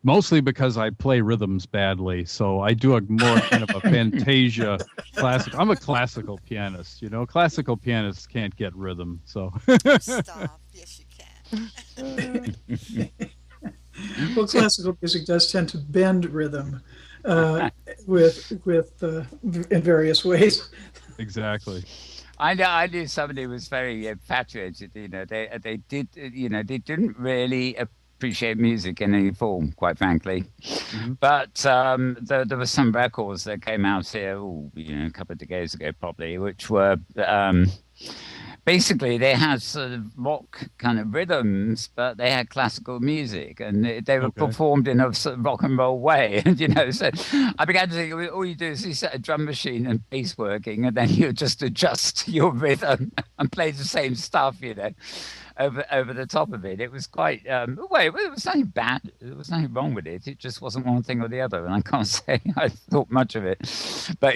Speaker 4: Mostly because I play rhythms badly, so I do a more kind of a fantasia classic. I'm a classical pianist, you know. Classical pianists can't get rhythm, so.
Speaker 5: Stop. Yes, you can.
Speaker 2: Well, classical music does tend to bend rhythm in various ways.
Speaker 4: Exactly.
Speaker 1: I knew somebody who was very infatuated. You know, they didn't really appreciate music in any form, quite frankly. Mm-hmm. But there were some records that came out here, a couple of decades ago, probably, which were basically they had sort of rock kind of rhythms, but they had classical music, and they were performed in a sort of rock and roll way. And so I began to think, all you do is you set a drum machine and bass working, and then you just adjust your rhythm and play the same stuff, over the top of it. It was quite it was nothing bad. There was nothing wrong with it. It just wasn't one thing or the other, and I can't say I thought much of it. But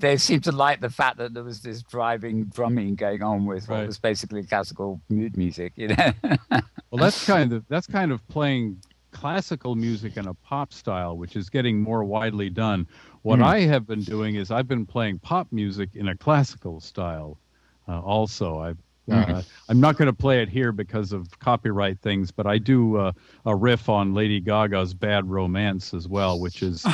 Speaker 1: they seemed to like the fact that there was this driving drumming going on with what was basically classical mood music.
Speaker 4: Well, that's kind of playing classical music in a pop style, which is getting more widely done. What I have been doing is I've been playing pop music in a classical style. Also, I'm not going to play it here because of copyright things, but I do a riff on Lady Gaga's "Bad Romance" as well, which is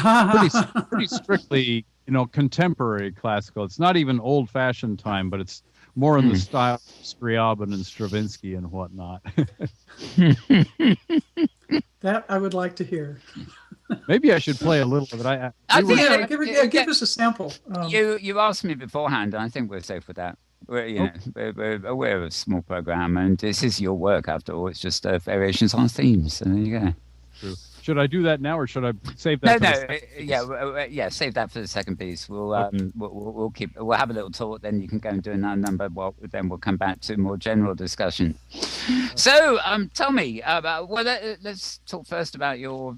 Speaker 4: pretty strictly, contemporary classical. It's not even old-fashioned time, but it's more in the style of Scriabin and Stravinsky and whatnot.
Speaker 2: That I would like to hear.
Speaker 4: Maybe I should play a little of it.
Speaker 2: Give us a sample.
Speaker 1: You asked me beforehand, and I think we're safe with that. We're aware of a small program, and this is your work after all. It's just variations on themes. So there you go.
Speaker 4: True. Should I do that now, or should I save that?
Speaker 1: Save that for the second piece. We'll have a little talk, then you can go and do another number. Then we'll come back to more general discussion. So, tell me let's talk first about your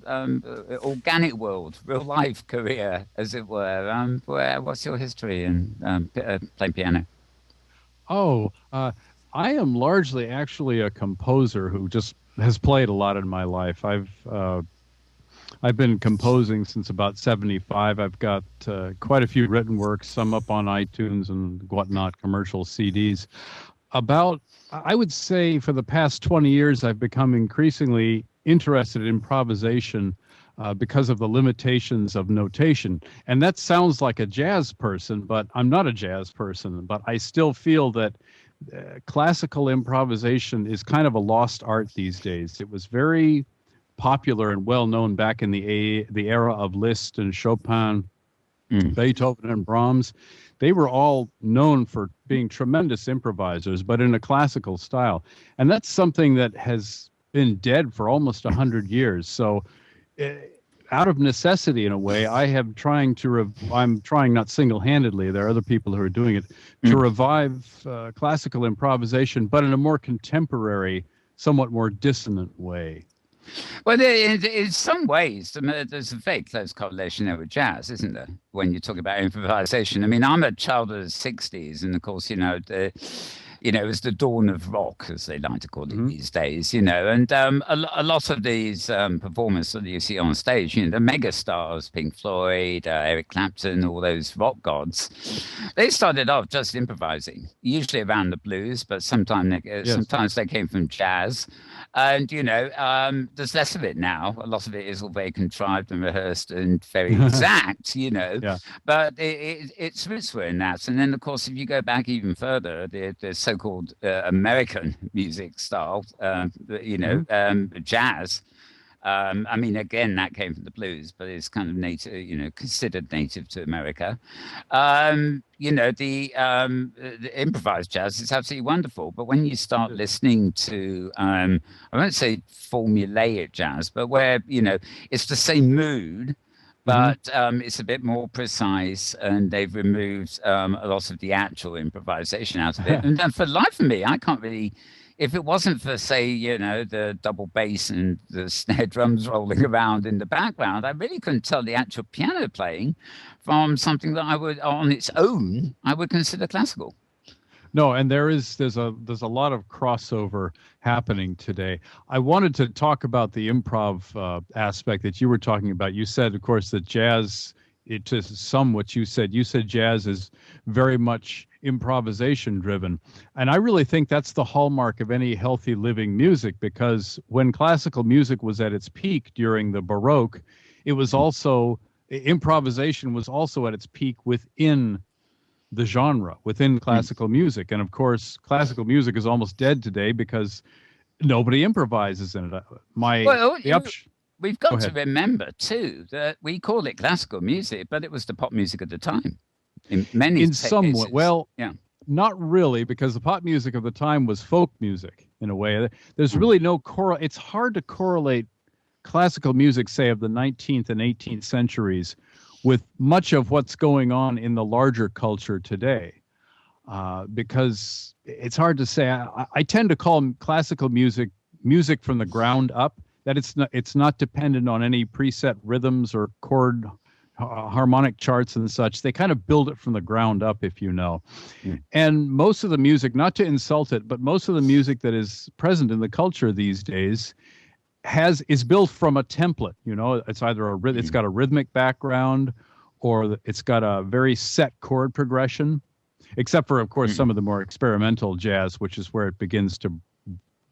Speaker 1: organic world, real life career, as it were. What's your history in playing piano?
Speaker 4: I am largely actually a composer who just has played a lot in my life. I've been composing since about 75. I've got quite a few written works, some up on iTunes and whatnot, commercial CDs. I would say for the past 20 years, I've become increasingly interested in improvisation because of the limitations of notation. And that sounds like a jazz person, but I'm not a jazz person. But I still feel that classical improvisation is kind of a lost art these days. It was very popular and well known back in the era of Liszt and Chopin, Beethoven and Brahms. They were all known for being tremendous improvisers, but in a classical style. And that's something that has been dead for almost 100 years. So out of necessity in a way, I'm trying not single-handedly, there are other people who are doing it, to revive classical improvisation, but in a more contemporary, somewhat more dissonant way.
Speaker 1: Well, in some ways, there's a very close correlation there with jazz, isn't there? When you talk about improvisation, I mean, I'm a child of the '60s, and of course, it was the dawn of rock, as they like to call it these days, and a lot of these performers that you see on stage, the mega stars, Pink Floyd, Eric Clapton, all those rock gods, they started off just improvising, usually around the blues, but sometimes they came from jazz. And, there's less of it now. A lot of it is all very contrived and rehearsed and very exact,
Speaker 4: Yeah.
Speaker 1: But its roots were in that. And then, of course, if you go back even further, the so-called American music style, jazz. I mean, again, that came from the blues, but it's kind of native, considered native to America. The improvised jazz is absolutely wonderful. But when you start listening to, I won't say formulaic jazz, but where, it's the same mood, but it's a bit more precise, and they've removed a lot of the actual improvisation out of it. And for the life of me, I can't really... If it wasn't for, say, the double bass and the snare drums rolling around in the background, I really couldn't tell the actual piano playing from something that on its own, I would consider classical.
Speaker 4: No, and there's a lot of crossover happening today. I wanted to talk about the improv aspect that you were talking about. You said, of course, that jazz, to sum what you said jazz is very much improvisation driven. And I really think that's the hallmark of any healthy living music, because when classical music was at its peak during the Baroque, improvisation was also at its peak within the genre, within classical music. And of course, classical music is almost dead today because nobody improvises in it.
Speaker 1: We've got to remember, too, that we call it classical music, but it was the pop music of the time. In
Speaker 4: some way. Well, not really, because the pop music of the time was folk music in a way. There's really no it's hard to correlate classical music, say, of the 19th and 18th centuries with much of what's going on in the larger culture today, because it's hard to say. I tend to call classical music from the ground up, that it's not dependent on any preset rhythms or chord harmonic charts and such. They kind of build it from the ground up, if you know. And most of the music, not to insult it, but most of the music that is present in the culture these days is built from a template. It's either it's got a rhythmic background, or it's got a very set chord progression, except for, of course, some of the more experimental jazz, which is where it begins to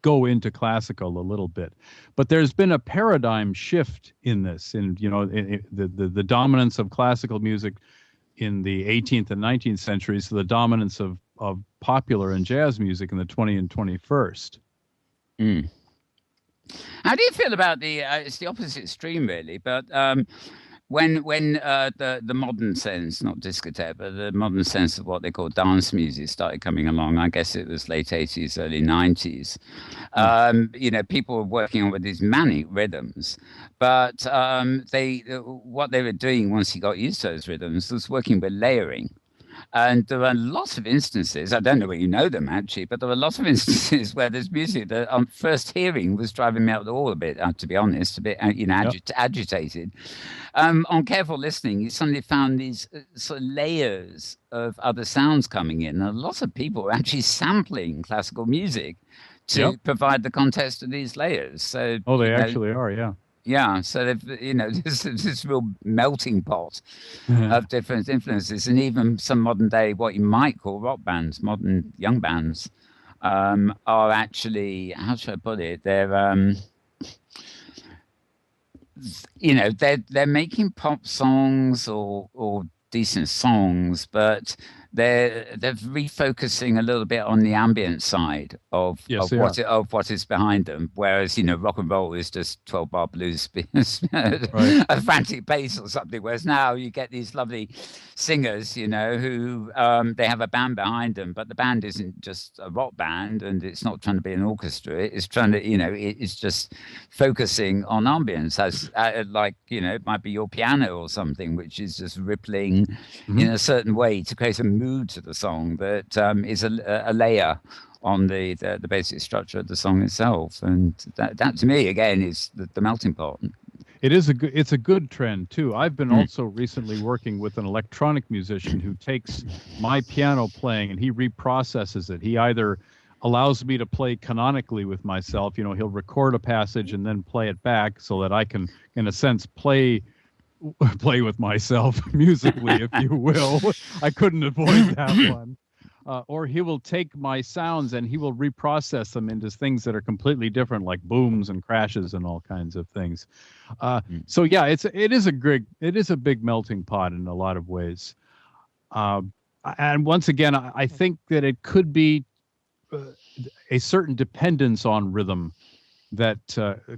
Speaker 4: go into classical a little bit. But there's been a paradigm shift in this, in the dominance of classical music in the 18th and 19th centuries to the dominance of popular and jazz music in the 20th and 21st.
Speaker 1: How do you feel about it's the opposite extreme, really, but when the modern sense, not discotheque, but the modern sense of what they call dance music started coming along, I guess it was late 80s, early 90s. People were working on with these manic rhythms, but what they were doing once you got used to those rhythms was working with layering. And there are lots of instances, I don't know whether you know them actually, but there are lots of instances where there's music that on first hearing was driving me out the wall a bit, to be honest, a bit agitated. On careful listening, you suddenly found these sort of layers of other sounds coming in. And a lot of people are actually sampling classical music to provide the context of these layers. So,
Speaker 4: they actually are, yeah.
Speaker 1: Yeah, so they've, this real melting pot of different influences, and even some modern day, what you might call rock bands, modern young bands, are actually, how should I put it? They're, they're making pop songs or decent songs, but they're refocusing a little bit on the ambient side of what is behind them, whereas rock and roll is just 12-bar blues,
Speaker 4: Right.
Speaker 1: a frantic bass or something. Whereas now you get these lovely singers, who they have a band behind them, but the band isn't just a rock band, and it's not trying to be an orchestra. It's trying to, it's just focusing on ambience, as like it might be your piano or something, which is just rippling in a certain way to create a mood to the song that is a layer on the basic structure of the song itself, and that to me again is the melting pot.
Speaker 4: It's a good trend too. I've been also recently working with an electronic musician who takes my piano playing and he reprocesses it. He either allows me to play canonically with myself, he'll record a passage and then play it back so that I can, in a sense, play with myself musically, if you will. I couldn't avoid that one. Or he will take my sounds and he will reprocess them into things that are completely different, like booms and crashes and all kinds of things. So yeah, it is a big melting pot in a lot of ways. And once again, I think that it could be a certain dependence on rhythm. That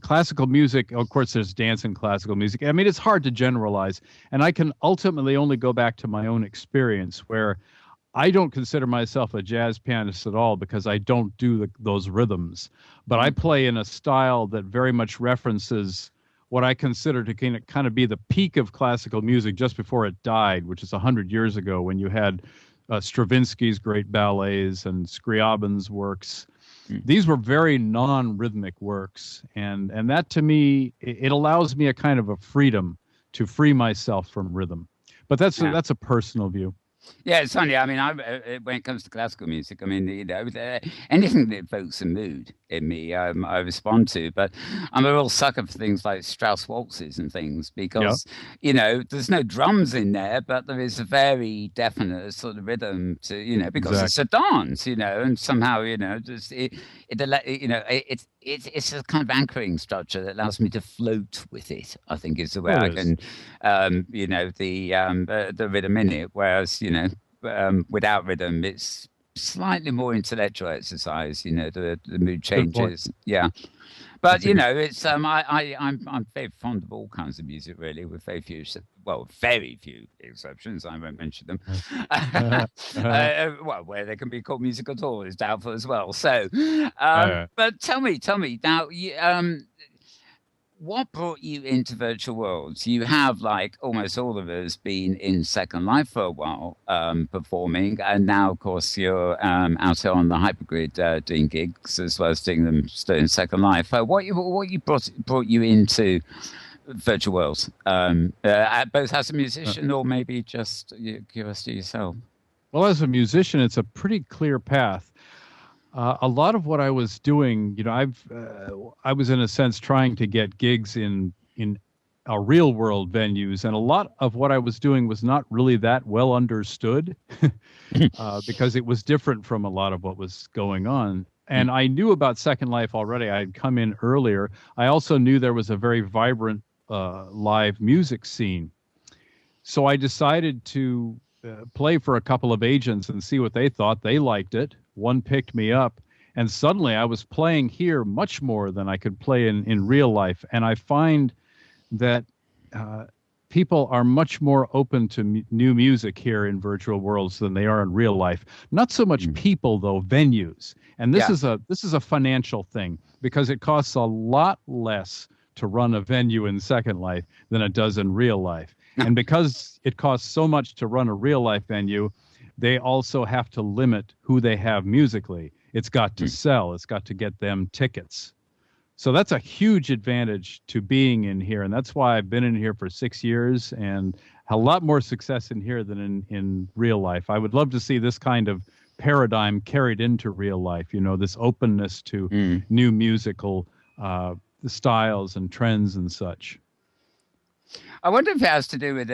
Speaker 4: classical music, of course, there's dance in classical music. I mean, it's hard to generalize, and I can ultimately only go back to my own experience, where I don't consider myself a jazz pianist at all because I don't do those rhythms. But I play in a style that very much references what I consider to kind of be the peak of classical music just before it died, which is 100 years ago, when you had Stravinsky's great ballets and Scriabin's works. These were very non-rhythmic works, and that to me, it allows me a kind of a freedom to free myself from rhythm. But that's a personal view.
Speaker 1: Yeah, it's funny. I mean, when it comes to classical music, I mean, anything that evokes a mood in me, I respond to. But I'm a real sucker for things like Strauss waltzes and things because, there's no drums in there, but there is a very definite sort of rhythm to, because it's a dance, and somehow, just it's a kind of anchoring structure that allows me to float with it. I think is the way I can, the rhythm in it. Whereas, without rhythm, it's slightly more intellectual exercise. The mood changes. Yeah. But it's I'm very fond of all kinds of music, really, with very few exceptions. I won't mention them. Where they can be called music at all is doubtful as well. So, but tell me now, what brought you into virtual worlds? You have, like almost all of us, been in Second Life for a while, performing, and now, of course, you're out here on the hypergrid doing gigs as well as doing them still in Second Life. What brought you into virtual worlds, both as a musician or maybe just curiosity yourself?
Speaker 4: Well, as a musician, it's a pretty clear path. A lot of what I was doing, I was in a sense trying to get gigs in real world venues, and a lot of what I was doing was not really that well understood because it was different from a lot of what was going on. And I knew about Second Life already. I had come in earlier. I also knew there was a very vibrant live music scene. So I decided to play for a couple of agents and see what they thought. They liked it. One picked me up, and suddenly I was playing here much more than I could play in real life. And I find that people are much more open to new music here in virtual worlds than they are in real life. Not so much people, though, venues. And this is a financial thing, because it costs a lot less to run a venue in Second Life than it does in real life. And because it costs so much to run a real life venue, they also have to limit who they have musically. It's got to sell. It's got to get them tickets. So that's a huge advantage to being in here. And that's why I've been in here for 6 years and a lot more success in here than in real life. I would love to see this kind of paradigm carried into real life, this openness to new musical styles and trends and such.
Speaker 1: I wonder if it has to do with,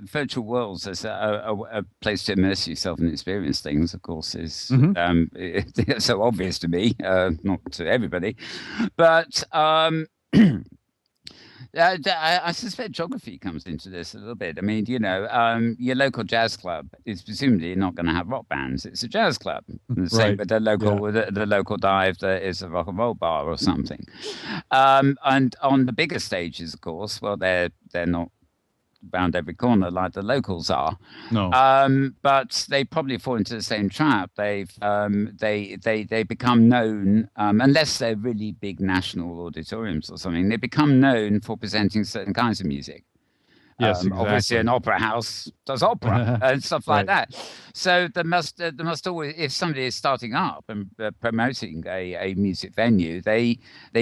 Speaker 1: virtual worlds as a place to immerse yourself and experience things, of course, is it's so obvious to me, not to everybody. But I suspect geography comes into this a little bit. I mean, your local jazz club is presumably not going to have rock bands. It's a jazz club. The same
Speaker 4: Right.
Speaker 1: with the local
Speaker 4: Yeah.
Speaker 1: the local dive that is a rock and roll bar or something. And on the bigger stages, of course, well, they're not round every corner like the locals are.
Speaker 4: No.
Speaker 1: But they probably fall into the same trap. They become known, unless they're really big national auditoriums or something. They become known for presenting certain kinds of music.
Speaker 4: Yes,
Speaker 1: Obviously, an
Speaker 4: exactly.
Speaker 1: opera house does opera and stuff like
Speaker 4: Right.
Speaker 1: that. So there must always, if somebody is starting up and promoting a music venue, they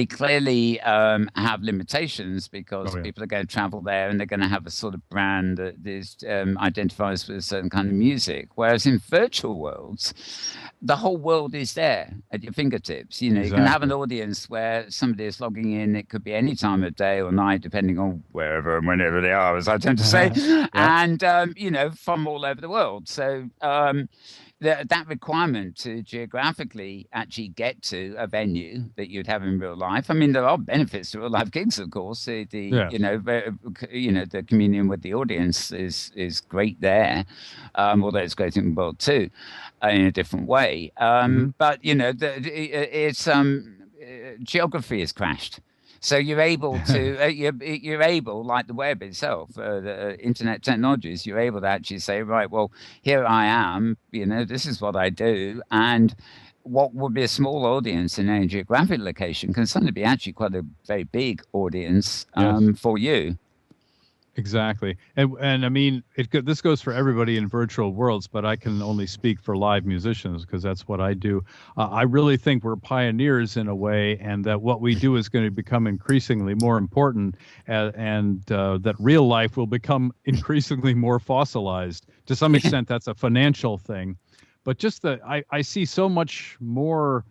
Speaker 1: clearly have limitations because
Speaker 4: Oh, yeah.
Speaker 1: people are going to travel there and they're going to have a sort of brand that is identifies with a certain kind of music. Whereas in virtual worlds, the whole world is there at your fingertips. You can have an
Speaker 4: Exactly.
Speaker 1: audience where somebody is logging in. It could be any time of day or night, depending on wherever and whenever they are, as I tend to say,
Speaker 4: Yeah.
Speaker 1: and from all over the world. So that requirement to geographically actually get to a venue that you'd have in real life. I mean, there are benefits to real life gigs, of course.
Speaker 4: Yes.
Speaker 1: The communion with the audience is great there, although it's great in the world too, in a different way.
Speaker 4: Hmm.
Speaker 1: But geography has crashed. So you're able to, you're able, like the web itself, the internet technologies, you're able to actually say, right, well, here I am, this is what I do. And what would be a small audience in any geographic location can suddenly be actually quite a very big audience
Speaker 4: Yes.
Speaker 1: for you.
Speaker 4: Exactly. And I mean, this goes for everybody in virtual worlds, but I can only speak for live musicians because that's what I do. I really think we're pioneers in a way, and that what we do is going to become increasingly more important, and that real life will become increasingly more fossilized. To some extent, that's a financial thing, but just I see so much more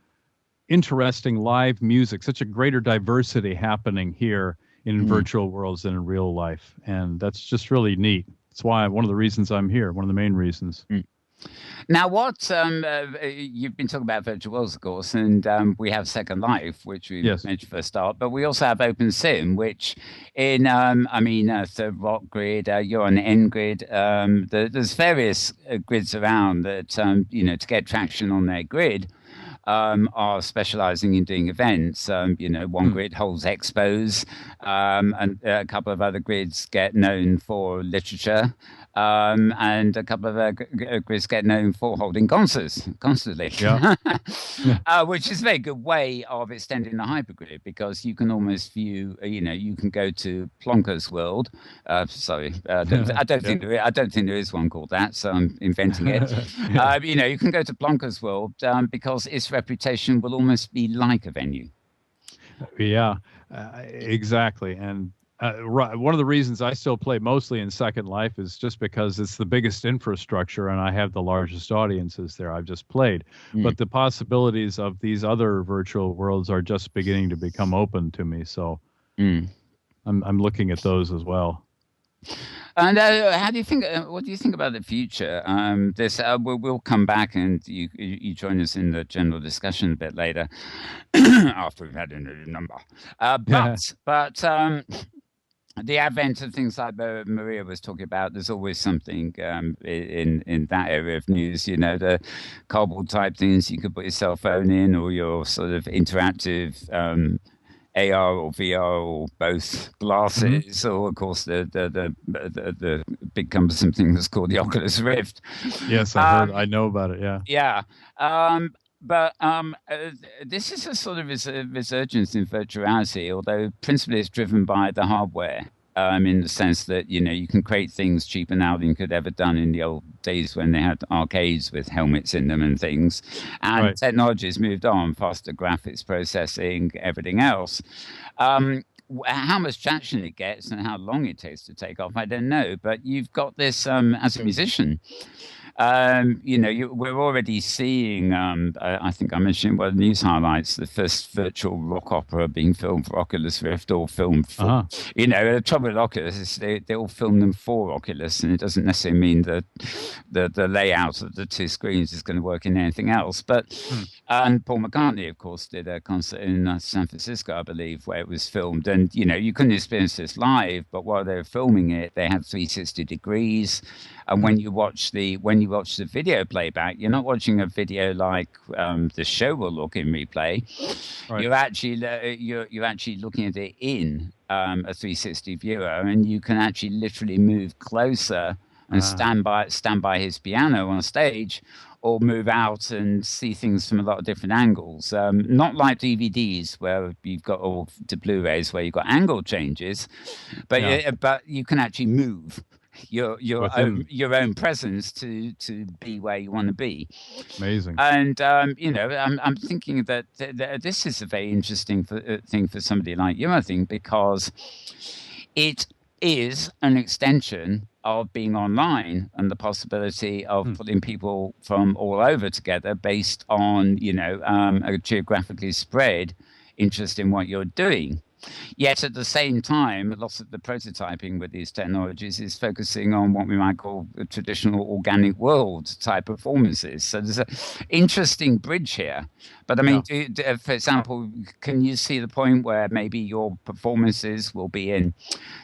Speaker 4: interesting live music, such a greater diversity happening here in
Speaker 1: Mm.
Speaker 4: virtual worlds than in real life. And that's just really neat. That's why one of the reasons I'm here, one of the main reasons.
Speaker 1: Mm. Now, what you've been talking about virtual worlds, of course, and we have Second Life, which we
Speaker 4: Yes.
Speaker 1: mentioned for a start, but we also have Open Sim, which so Rock Grid, you're on N-Grid. There's various grids around that, to get traction on their grid. Are specializing in doing events. One grid holds expos, and a couple of other grids get known for literature, and a couple of grids get known for holding concerts constantly.
Speaker 4: Yeah.
Speaker 1: Which is a very good way of extending the hypergrid because you can almost view, you can go to Plonker's World. Sorry, I don't think there is one called that, so I'm inventing it.
Speaker 4: Yeah.
Speaker 1: You can go to Plonker's World because its reputation will almost be like a venue.
Speaker 4: Yeah, exactly. And one of the reasons I still play mostly in Second Life is just because it's the biggest infrastructure and I have the largest audiences there. I've just played. But the possibilities of these other virtual worlds are just beginning to become open to me. So I'm looking at those as well.
Speaker 1: And how do you think? What do you think about the future? We'll come back and you join us in the general discussion a bit later after we've had a number. But the advent of things like Maria was talking about, there's always something in that area of news. The cardboard type things you could put your cell phone in, or your sort of interactive. AR or VR or both glasses, or of course the big cumbersome thing that's called the Oculus Rift.
Speaker 4: Yes, I know about it. Yeah.
Speaker 1: Yeah. But this is a sort of resurgence in virtual reality, although principally it's driven by the hardware. In the sense that you can create things cheaper now than you could ever done in the old days when they had arcades with helmets in them and things, and technology has moved on, faster graphics processing, everything else. How much traction it gets and how long it takes to take off, I don't know. But you've got this as a musician. we're already seeing. I think I mentioned one of the news highlights: the first virtual rock opera being filmed for Oculus Rift, or filmed for. The trouble with Oculus is they all film them for Oculus, and it doesn't necessarily mean that the layout of the two screens is going to work in anything else. But and Paul McCartney, of course, did a concert in San Francisco, I believe, where it was filmed, and you couldn't experience this live, but while they were filming it, they had 360 degrees, and when you watch the video playback, you're not watching a video like the show will look in replay. Right. You're actually looking at it in a 360 viewer, and you can actually literally move closer and stand by his piano on stage, or move out and see things from a lot of different angles. Not like DVDs where you've got, or to Blu-rays where you've got angle changes, but you can actually move your own presence to be where you want to be.
Speaker 4: Amazing.
Speaker 1: And I'm thinking that this is a very interesting thing for somebody like you, I think, because it is an extension of being online and the possibility of putting people from all over together based on a geographically spread interest in what you're doing. Yet at the same time, lots of the prototyping with these technologies is focusing on what we might call the traditional organic world type performances. So there's an interesting bridge here. But I mean, for example, can you see the point where maybe your performances will be in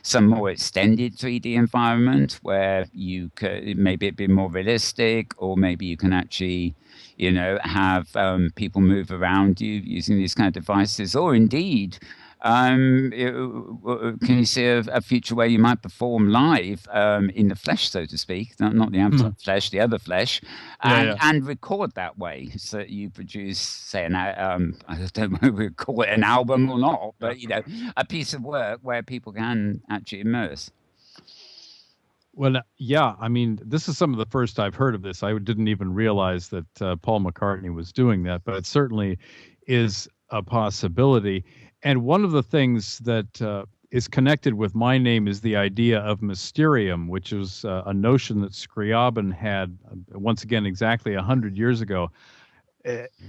Speaker 1: some more extended 3D environment where you could maybe it be more realistic, or maybe you can actually have people move around you using these kind of devices, or indeed can you see a future where you might perform live in the flesh, so to speak, not the avatar flesh, the other flesh, and record that way, so that you produce, say, I don't know if we call it an album or not, but a piece of work where people can actually immerse.
Speaker 4: Well, I mean, this is some of the first I've heard of this. I didn't even realize that Paul McCartney was doing that, but it certainly is a possibility. And one of the things that is connected with my name is the idea of mysterium, which is a notion that Scriabin had, once again, exactly 100 years ago.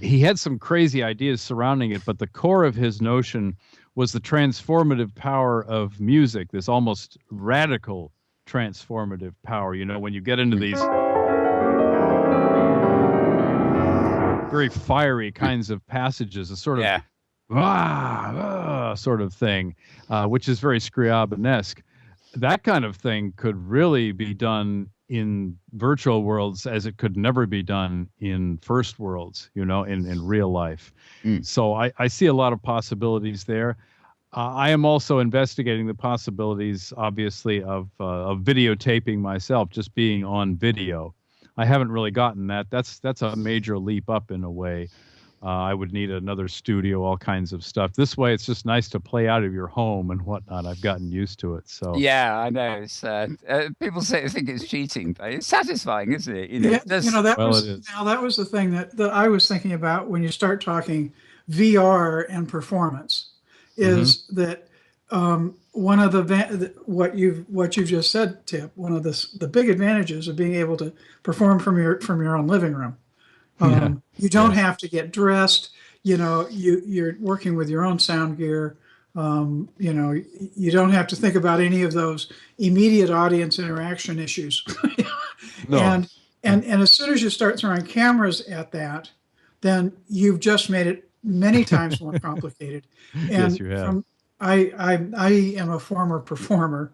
Speaker 4: He had some crazy ideas surrounding it, but the core of his notion was the transformative power of music, this almost radical transformative power. When you get into these very fiery kinds of passages, a sort of sort of thing, which is very Scriabin-esque. That kind of thing could really be done in virtual worlds as it could never be done in first worlds, in real life. So I see a lot of possibilities there. I am also investigating the possibilities, obviously, of videotaping myself, just being on video. I haven't really gotten that. That's a major leap up in a way. I would need another studio, all kinds of stuff. This way, it's just nice to play out of your home and whatnot. I've gotten used to it. So
Speaker 1: yeah, I know. It's, people think it's cheating, but it's satisfying, isn't it?
Speaker 2: That was the thing that I was thinking about when you start talking VR and performance. Is that one of what you've just said, Tip? One of the big advantages of being able to perform from your own living room. You don't have to get dressed. You're working with your own sound gear. You don't have to think about any of those immediate audience interaction issues. No. And as soon as you start throwing cameras at that, then you've just made it many times more complicated. And
Speaker 4: yes, you have.
Speaker 2: I am a former performer,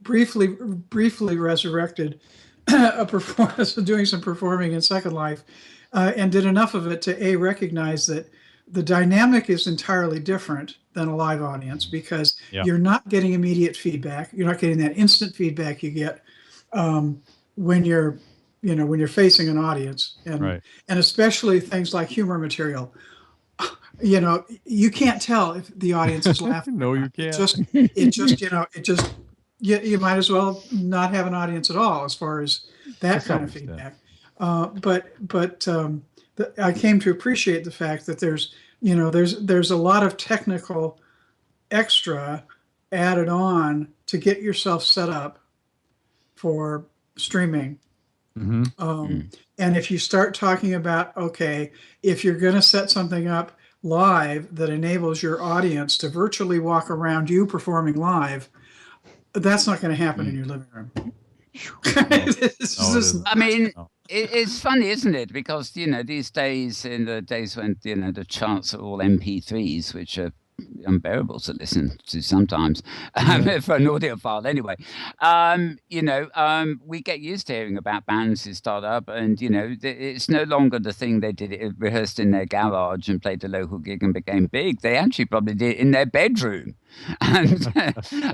Speaker 2: briefly resurrected a performance, doing some performing in Second Life, and did enough of it to recognize that the dynamic is entirely different than a live audience, because you're not getting immediate feedback. You're not getting that instant feedback you get when you're facing an audience, and especially things like humor material. You can't tell if the audience is laughing.
Speaker 4: No, you can't.
Speaker 2: You might as well not have an audience at all as far as that kind of feedback. But I came to appreciate the fact that there's a lot of technical extra added on to get yourself set up for streaming
Speaker 4: Hmm.
Speaker 2: And if you start talking about, okay, if you're going to set something up live that enables your audience to virtually walk around you performing live, that's not going to happen in your living room.
Speaker 1: I mean, it's funny, isn't it? Because, these days, in the days when, the charts are all MP3s, which are unbearable to listen to sometimes for an audiophile anyway. We get used to hearing about bands who start up, and it's no longer the thing they did it rehearsed in their garage and played a local gig and became big. They actually probably did it in their bedroom and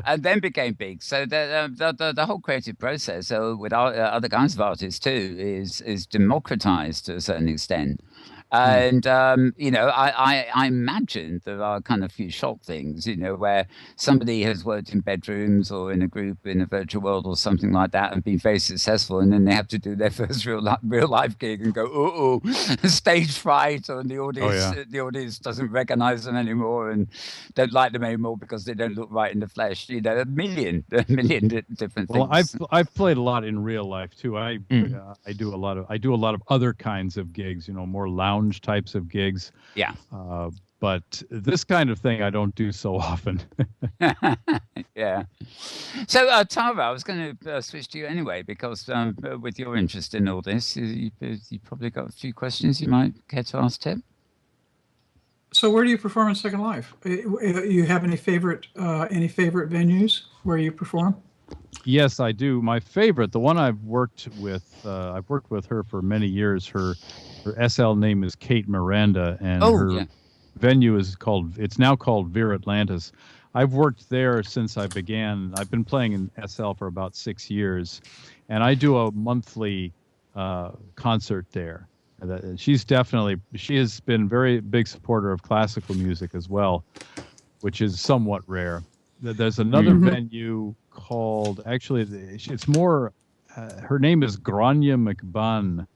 Speaker 1: and then became big. So the whole creative process, with other kinds of artists too, is democratized to a certain extent. And, I imagine there are kind of few shock things, where somebody has worked in bedrooms or in a group in a virtual world or something like that and been very successful. And then they have to do their first real life gig and go, stage fright, or the audience doesn't recognize them anymore and don't like them anymore because they don't look right in the flesh. A million different things.
Speaker 4: Well, I've played a lot in real life too. I do a lot of other kinds of gigs, more lounge types of gigs.
Speaker 1: Yeah.
Speaker 4: But this kind of thing I don't do so often.
Speaker 1: Yeah. So, Tara, I was going to switch to you anyway, because with your interest in all this, you probably got a few questions you might care to ask Tim.
Speaker 2: So where do you perform in Second Life? You have any favorite venues where you perform?
Speaker 4: Yes, I do. My favorite, the one I've worked with her for many years. Her SL name is Kate Miranda, and her venue it's now called Veer Atlantis. I've worked there since I began. I've been playing in SL for about 6 years, and I do a monthly concert there. She has been very big supporter of classical music as well, which is somewhat rare. There's another venue called, it's more, her name is Grania McBunn,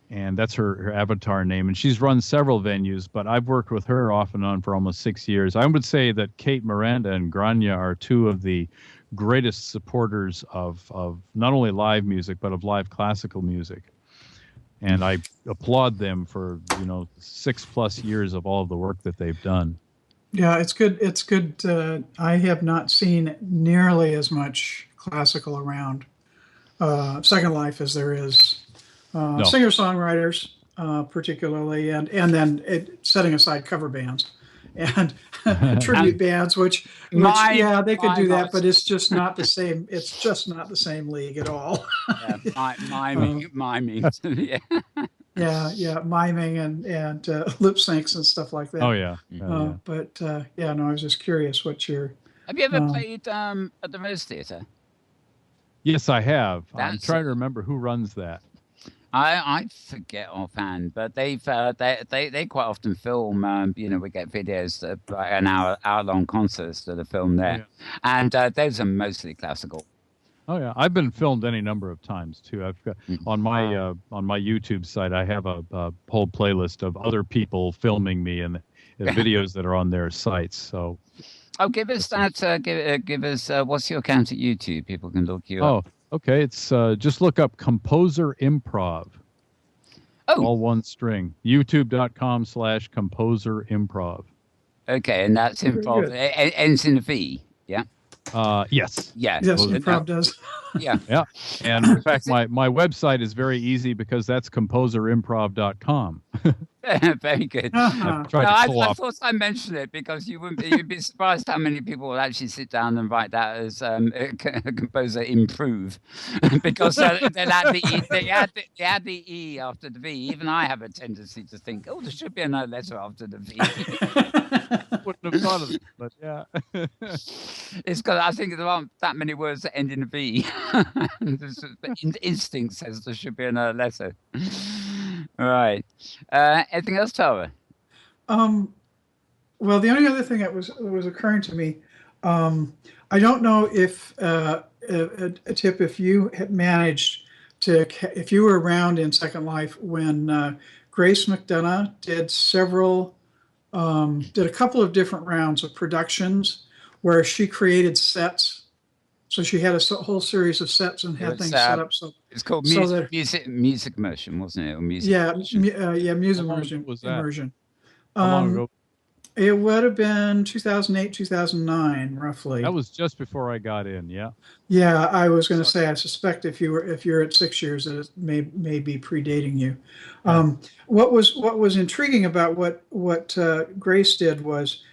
Speaker 4: and that's her avatar name. And she's run several venues, but I've worked with her off and on for almost 6 years. I would say that Kate Miranda and Grania are two of the greatest supporters of not only live music, but of live classical music. And I applaud them for, 6+ years of all of the work that they've done.
Speaker 2: Yeah, it's good. It's good. I have not seen nearly as much classical around Second Life as there is singer-songwriters, particularly, and then setting aside cover bands and tribute bands, which they could do that, but it's just not the same. It's just not the same league at all.
Speaker 1: Miming.
Speaker 2: Yeah, miming and lip syncs and stuff like that.
Speaker 4: Oh yeah.
Speaker 2: But I was just curious what your.
Speaker 1: Have you ever played at the Rose Theatre?
Speaker 4: Yes, I have. I'm trying to remember who runs that.
Speaker 1: I forget offhand, but they quite often film. We get videos of an hour-long concerts that are filmed there, and those are mostly classical.
Speaker 4: Oh yeah, I've been filmed any number of times too. I've got on my YouTube site, I have a whole playlist of other people filming me and videos that are on their sites. So,
Speaker 1: give us that. Give us what's your account at YouTube? People can look you up.
Speaker 4: Oh, okay. It's just look up Composer Improv. Oh, all one string. YouTube.com/Composer Improv.
Speaker 1: Okay, and that's improv. It ends in a V. Yeah.
Speaker 4: Yes.
Speaker 1: Yeah.
Speaker 2: Yes, improv does.
Speaker 1: Yeah.
Speaker 4: Yeah. And in fact, my website is very easy because that's composerimprov.com.
Speaker 1: Very good.
Speaker 2: Uh-huh.
Speaker 1: I thought I mentioned it because you'd be surprised how many people will actually sit down and write that as composer improve because they add the E after the V. Even I have a tendency to think, there should be another letter after the V.
Speaker 4: Wouldn't have thought of it, but yeah.
Speaker 1: It's because I think there aren't that many words that end in a V. The instinct says there should be another letter. Right. Anything else, Tara?
Speaker 2: Well, the only other thing that was occurring to me, I don't know if a tip, if you had managed to, if you were around in Second Life when Grace McDonough did a couple of different rounds of productions where she created sets So she had a whole series of sets and had things set up. So
Speaker 1: it's called
Speaker 2: so
Speaker 1: music immersion, wasn't it? Or music
Speaker 2: yeah,
Speaker 1: immersion.
Speaker 2: music
Speaker 4: How long
Speaker 2: immersion.
Speaker 4: ago was that?
Speaker 2: Immersion.
Speaker 4: How long ago?
Speaker 2: It would have been 2008, 2009, roughly.
Speaker 4: That was just before I got in. Yeah.
Speaker 2: Yeah, I was going to say, I suspect if you're at 6 years, that it may be predating you. What was intriguing about what Grace did was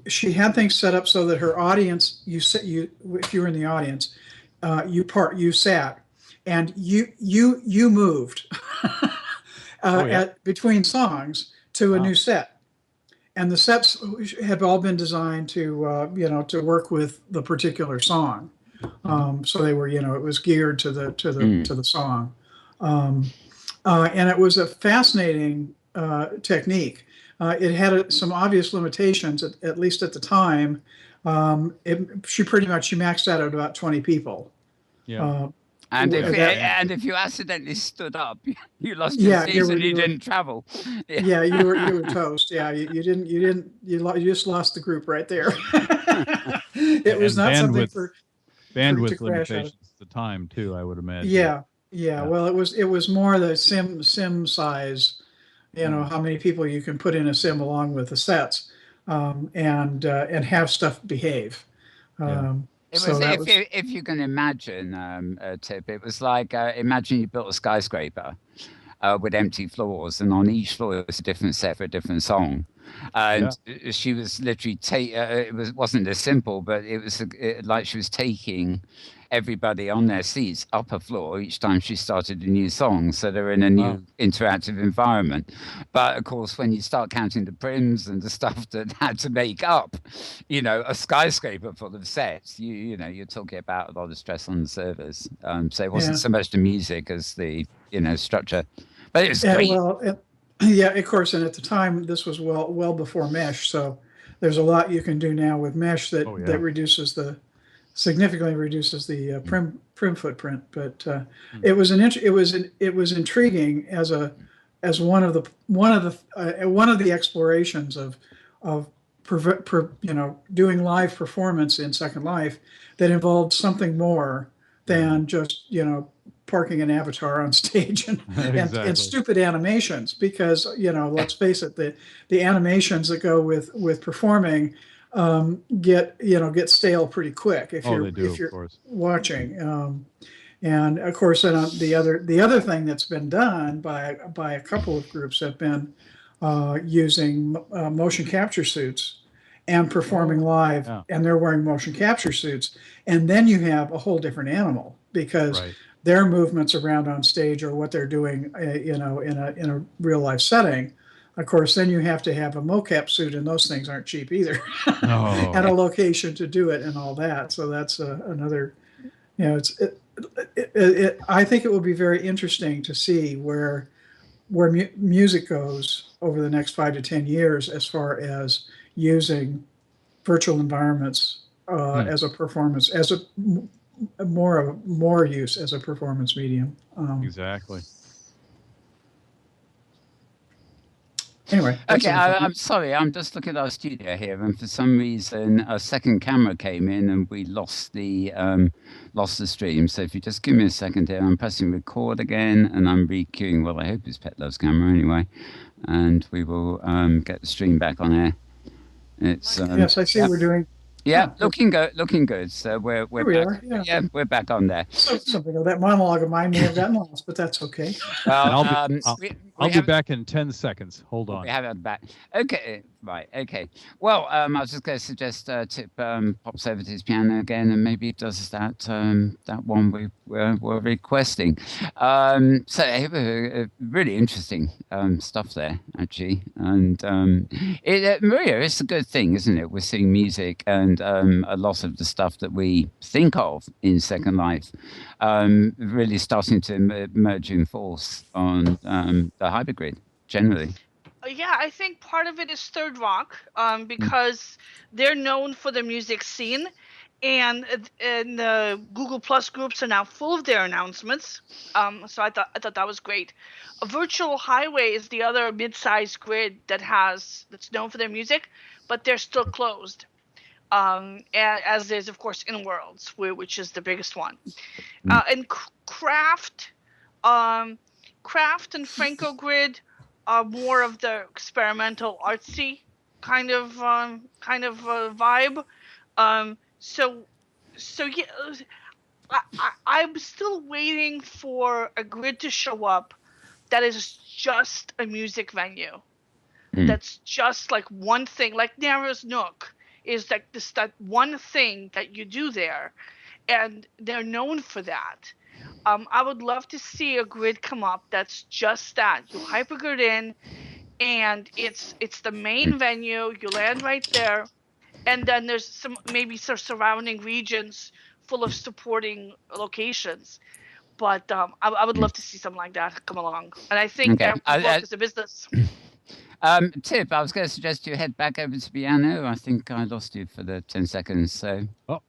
Speaker 2: she had things set up so that her audience, if you were in the audience, you sat and you moved between songs to a new set. And the sets have all been designed to work with the particular song. So they were, it was geared to the song. And it was a fascinating technique. It had some obvious limitations, at least at the time. She maxed out at about 20 people.
Speaker 4: Yeah.
Speaker 1: And if you accidentally stood up, you lost your seat and you didn't travel.
Speaker 2: Yeah, you were toast. Yeah, you just lost the group right there. It was not something for
Speaker 4: bandwidth
Speaker 2: to crash
Speaker 4: limitations at the time too, I would imagine.
Speaker 2: Yeah. Well, it was more the sim size. How many people you can put in a sim along with the sets, and have stuff behave.
Speaker 1: If you can imagine, Tip, it was like imagine you built a skyscraper with empty floors, and on each floor was a different set for a different song. And she was literally it wasn't as simple, but it was like she was taking everybody on their seats up a floor each time she started a new song, so they're in a new interactive environment. But of course, when you start counting the prims and the stuff that had to make up, a skyscraper full of sets, you're talking about a lot of stress on the servers. So it wasn't so much the music as the structure, but it was great.
Speaker 2: Of course, and at the time this was well before mesh, so there's a lot you can do now with mesh that significantly reduces the prim footprint. But it was intriguing as one of the explorations of doing live performance in Second Life that involved something more than just parking an avatar on stage and stupid animations, because let's face it, the animations that go with performing get stale pretty quick if you're watching. And of course, the other thing that's been done by a couple of groups have been using motion capture suits and performing live, and they're wearing motion capture suits, and then you have a whole different animal, because their movements around on stage are what they're doing, in a real life setting. Of course, then you have to have a mocap suit, and those things aren't cheap either, and a location to do it and all that. So that's another, I think it will be very interesting to see where music goes over the next 5 to 10 years, as far as using virtual environments as a performance, more use as a performance medium.
Speaker 4: Exactly.
Speaker 2: Anyway.
Speaker 1: Okay, I'm sorry. I'm just looking at our studio here, and for some reason, a second camera came in, and we lost the stream. So if you just give me a second here, I'm pressing record again, and I'm re-queuing. Well, I hope it's Petlove's camera anyway, and we will get the stream back on air. It's
Speaker 2: yes, I see. We're doing.
Speaker 1: Yeah, looking good. So we're back. We're back on there.
Speaker 2: Something of that monologue of mine may have gotten lost, but that's okay.
Speaker 4: Well, I'll be back in 10 seconds. Hold on.
Speaker 1: We have it back. Okay, right. Okay. Well, I was just going to suggest Tip pops over to his piano again, and maybe does that one we were requesting. So really interesting stuff there, actually. And Maria, it's a good thing, isn't it? We're seeing music and a lot of the stuff that we think of in Second Life really starting to merge in force on the hypergrid generally.
Speaker 3: Yeah, I think part of it is Third Rock, because they're known for the music scene, and the Google Plus groups are now full of their announcements. So I thought that was great. A Virtual Highway is the other mid-sized grid that's known for their music, but they're still closed. as is of course Inworlds, which is the biggest one. And Craft, Craft and Franco Grid are more of the experimental, artsy kind of vibe. So yeah, I'm still waiting for a grid to show up that is just a music venue. That's just like one thing, like Nara's Nook is like that one thing that you do there, and they're known for that. I would love to see a grid come up that's just that. You hypergrid in, and it's the main venue. You land right there, and then there's maybe some surrounding regions full of supporting locations. But I would love to see something like that come along, and I think that would work as a business.
Speaker 1: Tip, I was going to suggest you head back over to piano. I think I lost you for the 10 seconds. So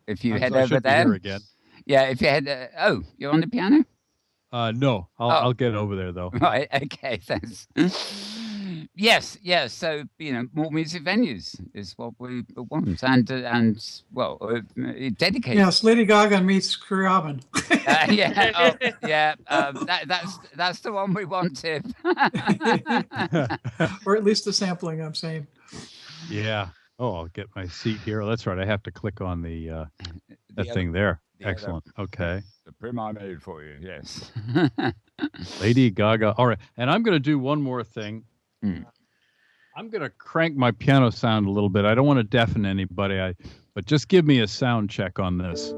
Speaker 1: if you head over there
Speaker 4: again.
Speaker 1: Yeah, if you head. You're on the piano?
Speaker 4: No, I'll get over there though.
Speaker 1: Right. Okay. Thanks. Yes. So more music venues is what we want, and dedicated.
Speaker 2: Yes, Lady Gaga meets Scriabin.
Speaker 1: That's the one we want, Tip.
Speaker 2: Or at least the sampling, I'm saying.
Speaker 4: Yeah. Oh, I'll get my seat here. That's right. I have to click on the thing there. Excellent. Okay.
Speaker 1: The prim I made for you. Yes.
Speaker 4: Lady Gaga. All right. And I'm going to do one more thing. I'm going to crank my piano sound a little bit. I don't want to deafen anybody, but just give me a sound check on this.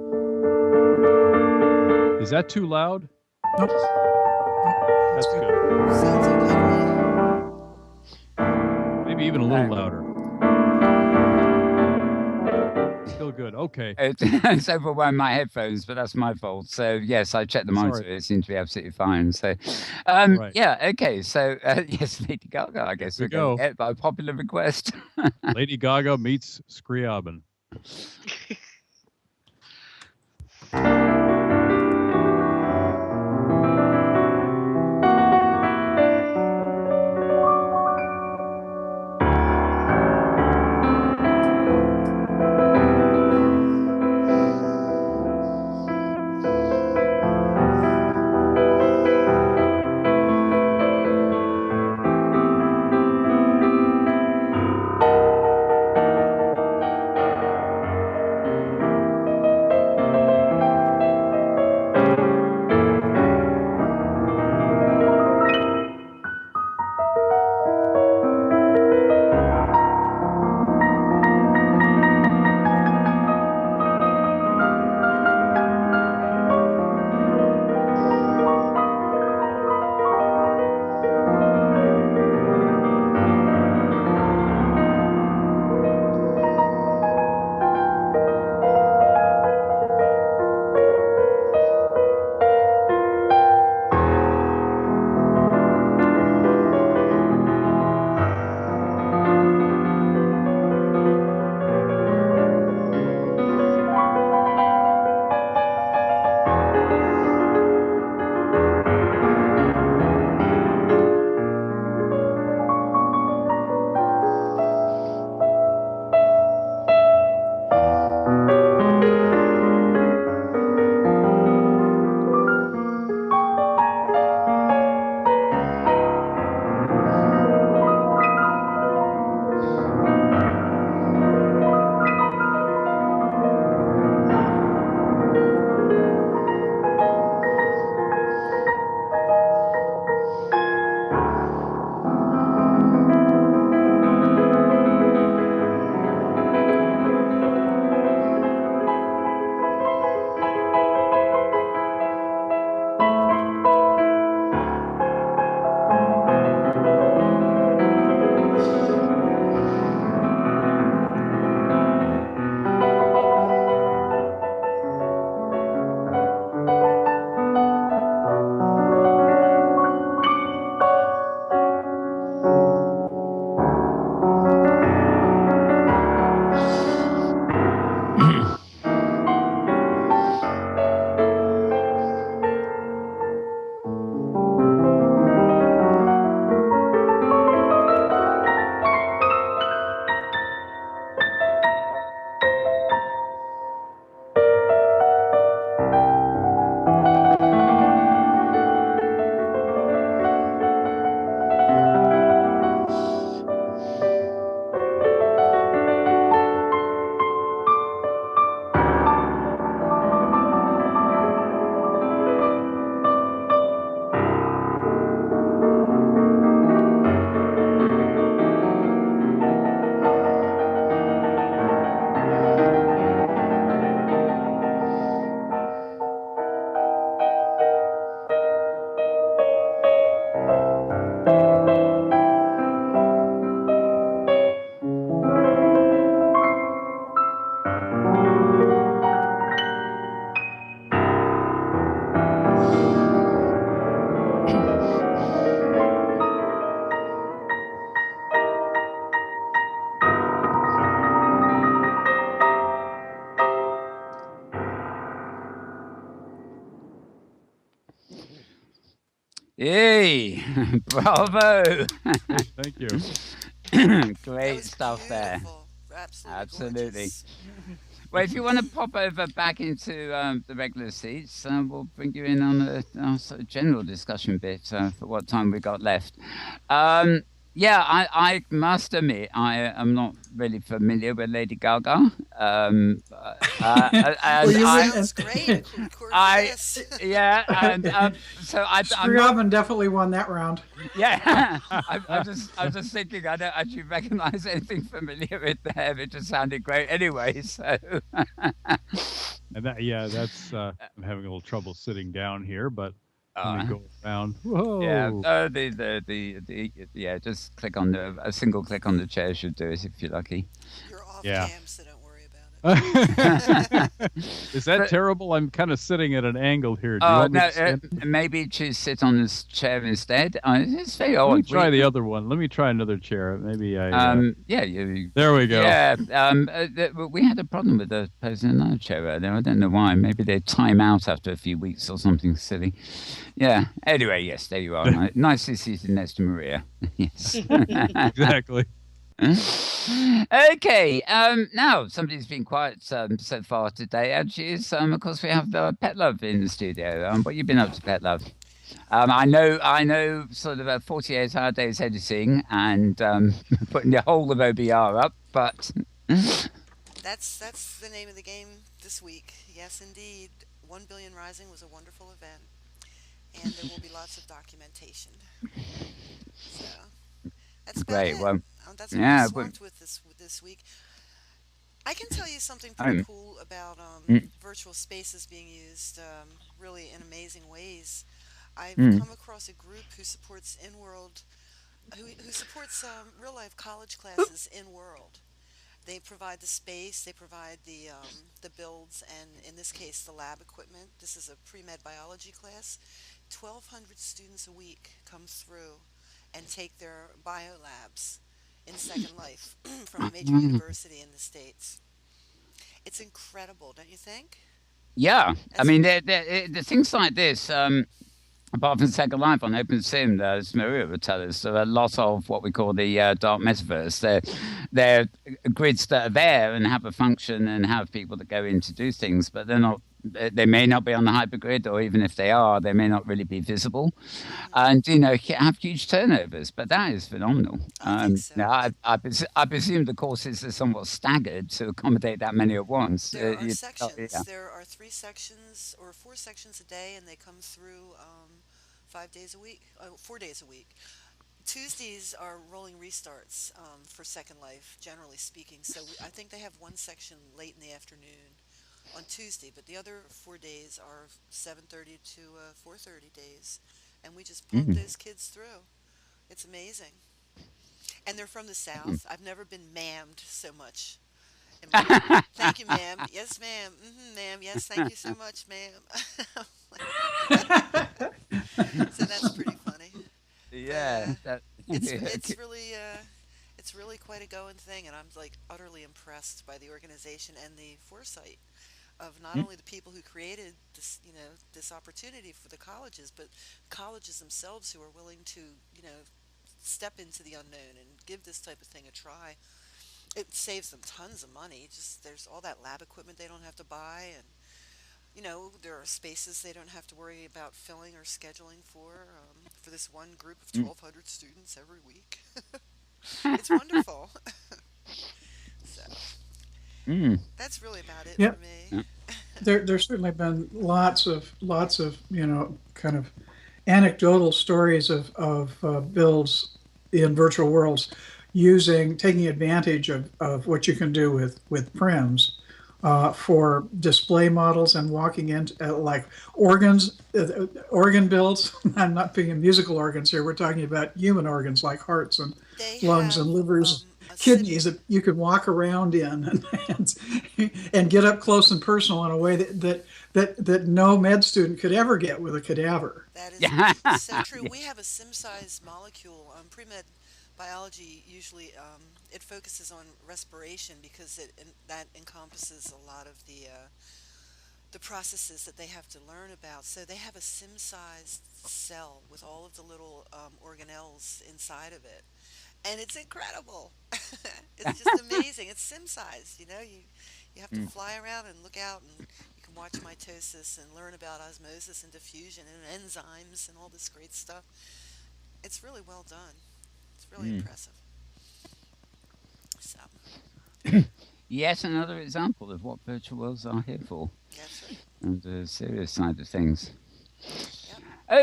Speaker 4: Is that too loud?
Speaker 2: Nope.
Speaker 4: That's good.
Speaker 5: Sounds okay to me.
Speaker 4: Maybe even a little louder. Still good. Okay.
Speaker 1: It's overwhelmed my headphones, but that's my fault. So yes, I checked the monitor.
Speaker 4: Sorry.
Speaker 1: It seemed to be absolutely fine. So,
Speaker 4: Right.
Speaker 1: yeah, okay. So yes, Lady Gaga. I guess
Speaker 4: Here we go.
Speaker 1: By popular request.
Speaker 4: Lady Gaga meets Scriabin.
Speaker 1: Yay! Bravo!
Speaker 4: Thank you.
Speaker 5: That
Speaker 1: Great
Speaker 5: was
Speaker 1: stuff there.
Speaker 5: beautiful. Absolutely
Speaker 1: Absolutely.
Speaker 5: gorgeous.
Speaker 1: Well, if you want to pop over back into the regular seats, we'll bring you in on a sort of general discussion bit for what time we got left. Um, yeah, I must admit I am not really familiar with Lady Gaga,
Speaker 2: Well,
Speaker 1: and
Speaker 5: She
Speaker 2: you
Speaker 5: sounds
Speaker 2: wouldn't.
Speaker 5: great according to
Speaker 1: I,
Speaker 5: this.
Speaker 1: yeah, and so I'm not.
Speaker 2: Scriabin definitely won that round.
Speaker 1: Yeah, I'm just thinking I don't actually recognise anything familiar with there. It just sounded great anyway. So,
Speaker 4: And that, yeah, that's I'm having a little trouble sitting down here, but let me
Speaker 1: uh,
Speaker 4: go around.
Speaker 1: yeah,
Speaker 4: Whoa!
Speaker 1: yeah, just click on a single click on the chair should do it if you're lucky.
Speaker 5: You're off
Speaker 4: Yeah.
Speaker 5: cam, so don't worry about it.
Speaker 4: Is that
Speaker 1: But-
Speaker 4: terrible? I'm kind of sitting at an angle here. Do you
Speaker 1: Oh
Speaker 4: want me
Speaker 1: no,
Speaker 4: to stand?
Speaker 1: maybe choose sit on this chair instead. It's very
Speaker 4: Let me
Speaker 1: odd.
Speaker 4: try the other one. Let me try another chair. Maybe I.
Speaker 1: Yeah, you.
Speaker 4: There we go.
Speaker 1: Yeah, we had a problem with the posing another chair earlier. I don't know why. Maybe they time out after a few weeks or something silly. Yeah. Anyway, yes, there you are. Nicely seated next to Maria. Yes.
Speaker 4: Exactly.
Speaker 1: Okay. Now somebody's been quiet so far today. Actually, is of course we have Petlove in the studio. What you been up to, Petlove? I know, sort of a 48-hour days editing and putting the whole of OBR up, but
Speaker 5: That's the name of the game this week. Yes, indeed. 1 Billion Rising was a wonderful event, and there will be lots of documentation. So that's about
Speaker 1: great.
Speaker 5: it.
Speaker 1: Well,
Speaker 5: That's what
Speaker 1: yeah,
Speaker 5: I'm swamped with this week. I can tell you something
Speaker 1: Um,
Speaker 5: pretty cool about
Speaker 1: Mm.
Speaker 5: virtual spaces being used really in amazing ways. I've
Speaker 1: Mm.
Speaker 5: come across a group who supports Inworld, who supports real life college classes in World. They provide the space, they provide the builds, and in this case, the lab equipment. This is a pre-med biology class. 1,200 students a week come through and take their bio labs in Second Life from a major university in the States. It's incredible, don't you think?
Speaker 1: yeah. I
Speaker 5: That's-
Speaker 1: mean, the things like this. Apart from Second Life on OpenSim, as Maria would tell us, there are a lot of what we call the dark metaverse. They're grids that are there and have a function and have people that go in to do things, but they're not. They may not be on the hypergrid, or even if they are, they may not really be visible, and have huge turnovers. But that is phenomenal.
Speaker 5: I think so.
Speaker 1: Now, I presume the courses are somewhat staggered to accommodate that many at once.
Speaker 5: There are
Speaker 1: Yeah.
Speaker 5: sections. There are 3 sections or 4 sections a day, and they come through 5 days a week, 4 days a week. Tuesdays are rolling restarts for Second Life, generally speaking. So I think they have one section late in the afternoon on Tuesday, but the other 4 days are 7:30 to 4:30 days, and we just pump those kids through. It's amazing, and they're from the South. I've never been ma'amed so much. in my- Thank you, ma'am. Yes, ma'am. Ma'am. Yes, thank you so much, ma'am. So that's pretty funny.
Speaker 1: Yeah, that,
Speaker 5: It's really quite a going thing, and I'm like utterly impressed by the organization and the foresight of not only the people who created this, this opportunity for the colleges, but colleges themselves who are willing to, step into the unknown and give this type of thing a try. It saves them tons of money. Just there's all that lab equipment they don't have to buy, and there are spaces they don't have to worry about filling or scheduling for this one group of 1,200 students every week. It's wonderful. So that's really about it
Speaker 2: Yep.
Speaker 5: for me.
Speaker 1: Yeah.
Speaker 2: There's certainly been lots of kind of anecdotal stories of builds in virtual worlds taking advantage of what you can do with prims for display models and walking into like organ builds. I'm not thinking musical organs here. We're talking about human organs like hearts and
Speaker 5: They
Speaker 2: lungs and
Speaker 5: have,
Speaker 2: livers,
Speaker 5: a
Speaker 2: kidneys that you could walk around in and get up close and personal in a way that no med student could ever get with a cadaver.
Speaker 5: That is
Speaker 1: Yeah.
Speaker 5: so true. We have a sim-size molecule. Pre-med biology usually it focuses on respiration because that encompasses a lot of the the processes that they have to learn about. So they have a sim-sized cell with all of the little organelles inside of it, and it's incredible. It's just amazing. It's sim-sized. You have to fly around and look out, and you can watch mitosis and learn about osmosis and diffusion and enzymes and all this great stuff. It's really well done. It's really impressive. So.
Speaker 1: Yet another example of what virtual worlds are here for.
Speaker 5: That's right.
Speaker 1: On the serious side of things.
Speaker 5: Yep.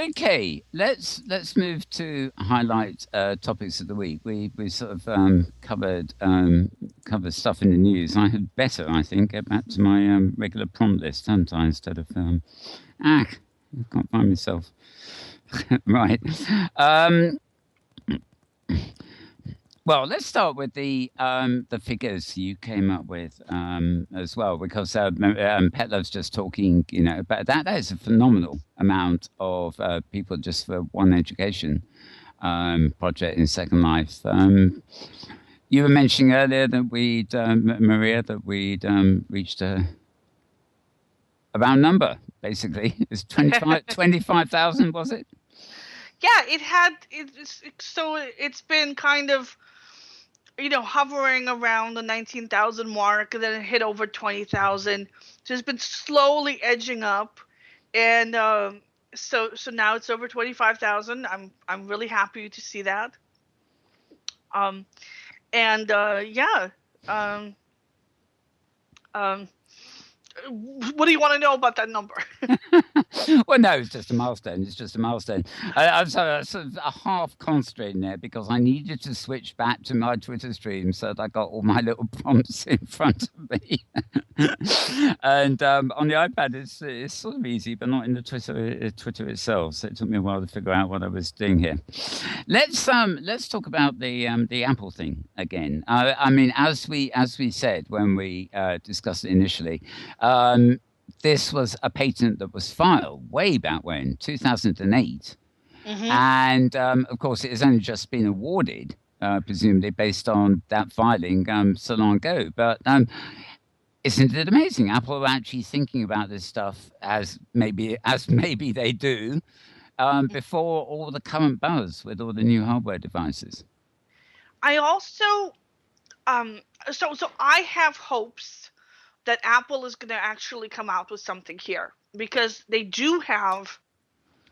Speaker 1: Okay, let's move to highlight topics of the week. We sort of covered stuff in the news. I had better, I think, get back to my regular prompt list, haven't I? Instead of I can't find myself. Right. Well, let's start with the figures you came up with as well, because Petlove's just talking, but that is a phenomenal amount of people just for one education project in Second Life. You were mentioning earlier that Maria, that we'd reached a round number, basically. It's 25,000, was it?
Speaker 3: Yeah, it's been kind of, hovering around the 19,000 mark, and then it hit over 20,000. So it's been slowly edging up, and so now it's over 25,000. I'm really happy to see that. What do you want to know about that number?
Speaker 1: Well, no, it's just a milestone. It's just a milestone. I'm sorry, sort of a half concentrating there because I needed to switch back to my Twitter stream so that I got all my little prompts in front of me. And on the iPad, it's sort of easy, but not in the Twitter itself. So it took me a while to figure out what I was doing here. Let's talk about the Apple thing again. I mean, as we said when we discussed it initially. This was a patent that was filed way back when, 2008. Mm-hmm. And, of course, it has only just been awarded, presumably based on that filing so long ago. But isn't it amazing? Apple are actually thinking about this stuff as maybe they do before all the current buzz with all the new hardware devices.
Speaker 3: I also, so I have hopes that Apple is going to actually come out with something here, because they do have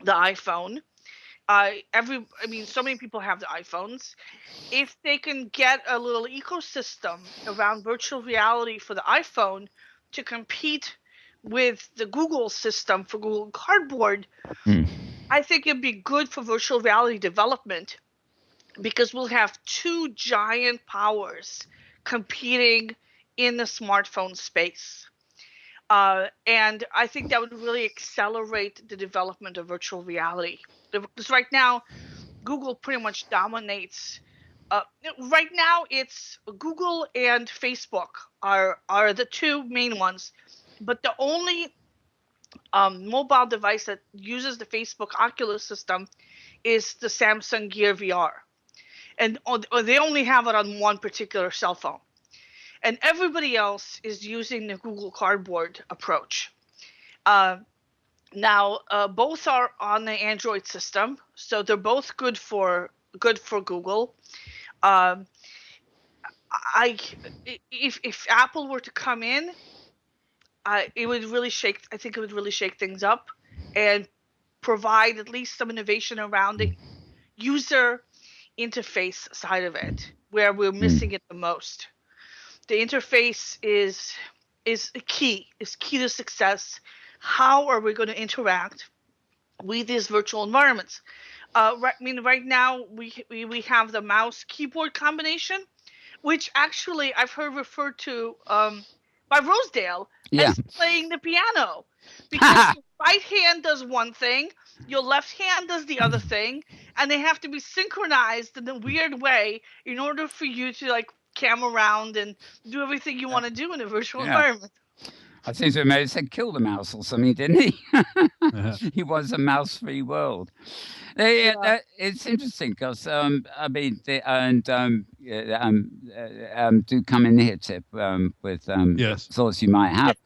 Speaker 3: the iPhone. So many people have the iPhones. If they can get a little ecosystem around virtual reality for the iPhone to compete with the Google system for Google Cardboard, I think it'd be good for virtual reality development, because we'll have two giant powers competing in the smartphone space. And I think that would really accelerate the development of virtual reality. Because right now, Google pretty much dominates. Right now, it's Google and Facebook are the two main ones. But the only mobile device that uses the Facebook Oculus system is the Samsung Gear VR. And they only have it on one particular cell phone. And everybody else is using the Google Cardboard approach. Now, both are on the Android system, so they're both good for Google. If Apple were to come in, it would really shake. I think it would really shake things up, and provide at least some innovation around the user interface side of it, where we're missing it the most. The interface is key to success. How are we going to interact with these virtual environments? Right now we have the mouse keyboard combination, which actually I've heard referred to by Rosedale as playing the piano, because your right hand does one thing, your left hand does the other thing, and they have to be synchronized in a weird way in order for you to cam around and do everything you want to do in a virtual environment.
Speaker 1: I think so. He said kill the mouse or something, didn't he? He wants a mouse-free world. It's interesting because do come in here, Tip, with thoughts you might have.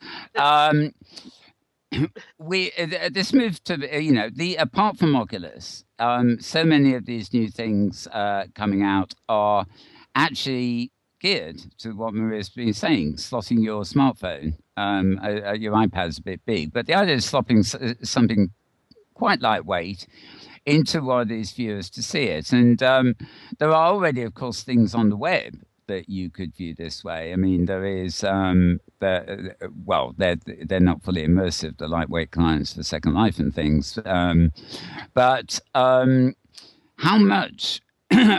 Speaker 1: this move to the apart from Oculus, so many of these new things coming out are actually geared to what Maria's been saying, slotting your smartphone. Your iPad's a bit big, but the idea is slopping something quite lightweight into one of these viewers to see it. And there are already, of course, things on the web that you could view this way. I mean, there is, they're not fully immersive, the lightweight clients for Second Life and things. But how much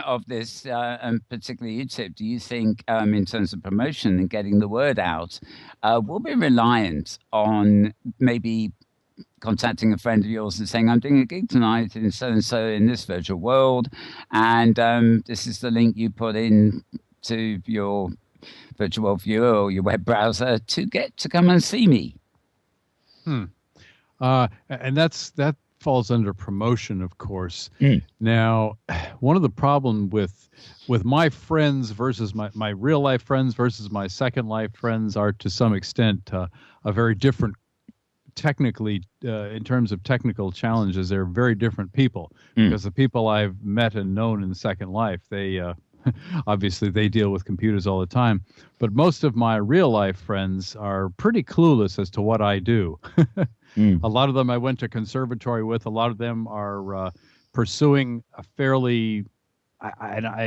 Speaker 1: of this, and particularly YouTube, do you think, in terms of promotion and getting the word out, will be reliant on maybe contacting a friend of yours and saying, I'm doing a gig tonight in so-and-so in this virtual world, and this is the link you put in to your virtual viewer or your web browser to get to come and see me?
Speaker 4: And that falls under promotion, of course. Now, one of the problem with my friends versus my real life friends versus my Second Life friends are to some extent a very different, technically, in terms of technical challenges. They're very different people, because the people I've met and known in Second Life, they obviously they deal with computers all the time, but most of my real life friends are pretty clueless as to what I do. A lot of them I went to conservatory with. A lot of them are pursuing a fairly, I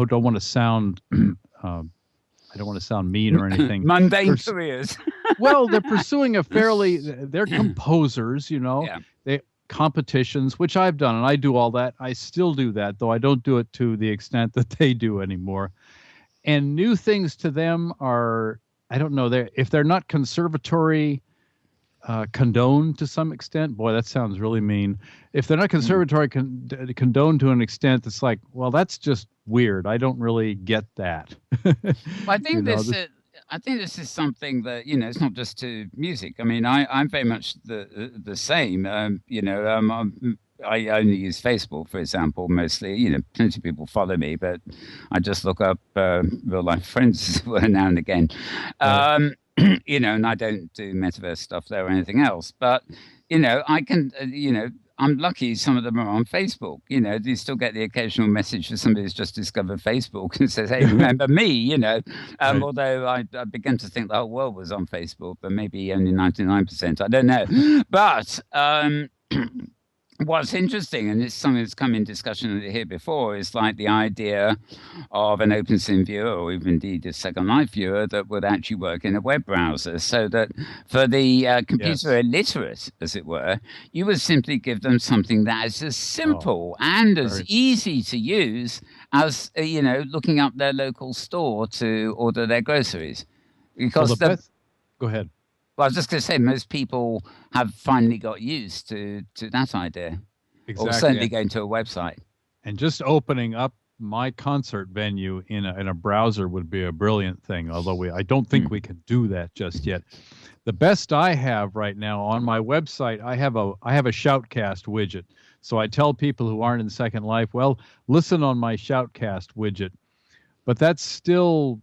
Speaker 4: don't want to sound, I don't want to sound mean or anything.
Speaker 1: Mundane careers.
Speaker 4: Well, they're pursuing a fairly, they're composers, they competitions, which I've done, and I do all that. I still do that, though I don't do it to the extent that they do anymore. And new things to them are, I don't know, if they're not conservatory condoned to some extent, boy, that sounds really mean. If they're not conservatory condoned to an extent, it's like, well, that's just weird. I don't really get that.
Speaker 1: Well, I think I think this is something that, it's not just to music. I mean, I'm very much the same. I only use Facebook, for example, mostly. Plenty of people follow me, but I just look up real life friends now and again. And I don't do metaverse stuff there or anything else. But, I can, I'm lucky some of them are on Facebook. You still get the occasional message for somebody who's just discovered Facebook and says, hey, remember me, right. Although I began to think the whole world was on Facebook, but maybe only 99%. I don't know. But what's interesting, and it's something that's come in discussion here before, is like the idea of an OpenSim viewer, or even indeed a Second Life viewer, that would actually work in a web browser, so that for the computer illiterate, as it were, you would simply give them something that is as simple and as easy to use as, looking up their local store to order their groceries. Because
Speaker 4: go ahead.
Speaker 1: Well, I was just going to say, most people have finally got used to that idea. Exactly. Or certainly going to a website.
Speaker 4: And just opening up my concert venue in a browser would be a brilliant thing, although I don't think we can do that just yet. The best I have right now on my website, I have a Shoutcast widget. So I tell people who aren't in Second Life, well, listen on my Shoutcast widget. But that's still...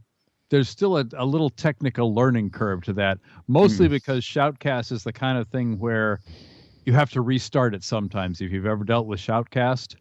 Speaker 4: There's still a little technical learning curve to that, mostly because Shoutcast is the kind of thing where you have to restart it sometimes. If you've ever dealt with Shoutcast,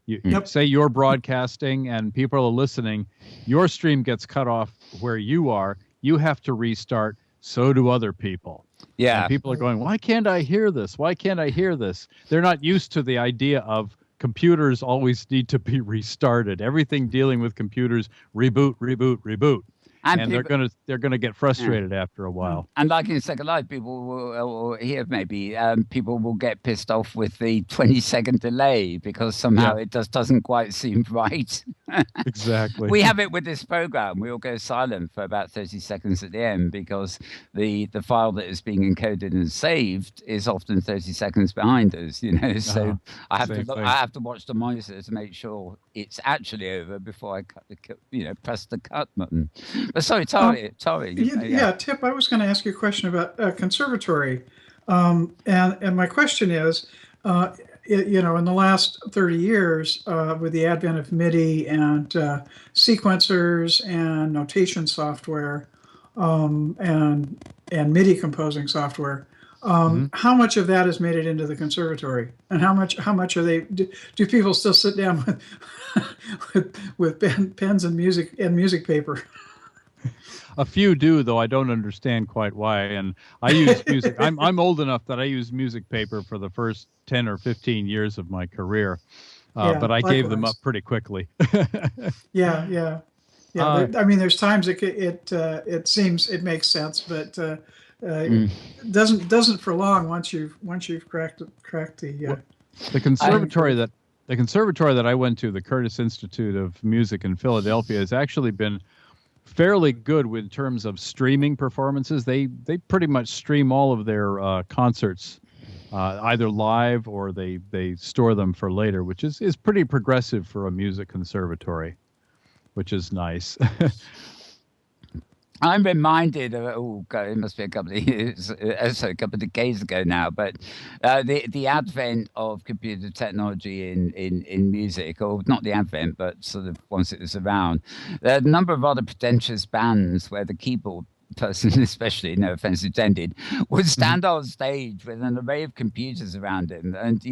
Speaker 4: you say you're broadcasting and people are listening, your stream gets cut off where you are. You have to restart. So do other people. Yeah. And people are going, why can't I hear this? Why can't I hear this? They're not used to the idea of computers always need to be restarted. Everything dealing with computers, reboot. And they're gonna get frustrated after a while.
Speaker 1: And like in Second Life, people will, or here maybe, people will get pissed off with the 20-second delay because somehow it just doesn't quite seem right.
Speaker 4: Exactly.
Speaker 1: We have it with this program. We all go silent for about 30 seconds at the end because the file that is being encoded and saved is often 30 seconds behind us. So I have to watch the monitor to make sure it's actually over before I press the cut button. But sorry, Tari.
Speaker 2: Tip, I was going to ask you a question about conservatory. And my question is, in the last 30 years, with the advent of MIDI and sequencers and notation software and MIDI composing software, How much of that has made it into the conservatory, and how much are they? Do people still sit down with pens and music paper?
Speaker 4: A few do, though I don't understand quite why. And I use music. I'm old enough that I used music paper for the first 10 or 15 years of my career, but I gave them up pretty quickly.
Speaker 2: Yeah. I mean, there's times it seems it makes sense, but doesn't for long once you've cracked the
Speaker 4: conservatory that I went to, the Curtis Institute of Music in Philadelphia, has actually been fairly good in terms of streaming performances. They pretty much stream all of their concerts either live or they store them for later, which is pretty progressive for a music conservatory, which is nice.
Speaker 1: I'm reminded of, it must be a couple of years, a couple of decades ago now, but the advent of computer technology in music, or not the advent, but sort of once it was around, there are a number of other pretentious bands where the keyboard person, especially, no offense intended, would stand on stage with an array of computers around him. And,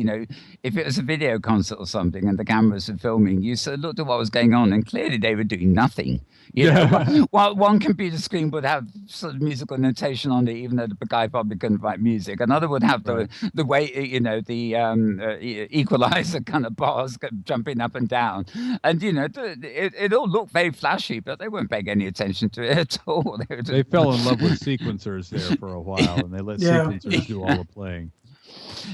Speaker 1: if it was a video concert or something and the cameras were filming, you sort of looked at what was going on and clearly they were doing nothing. While one computer screen would have sort of musical notation on it, even though the guy probably couldn't write music. Another would have the way, the equalizer kind of bars jumping up and down. And, it all looked very flashy, but they weren't paying any attention to it at all.
Speaker 4: They fell in love with sequencers there for a while, and they let sequencers do all the playing.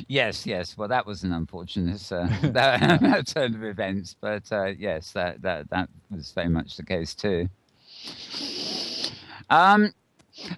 Speaker 1: Yes. Well, that was an unfortunate turn of events, but yes, that was very much the case too.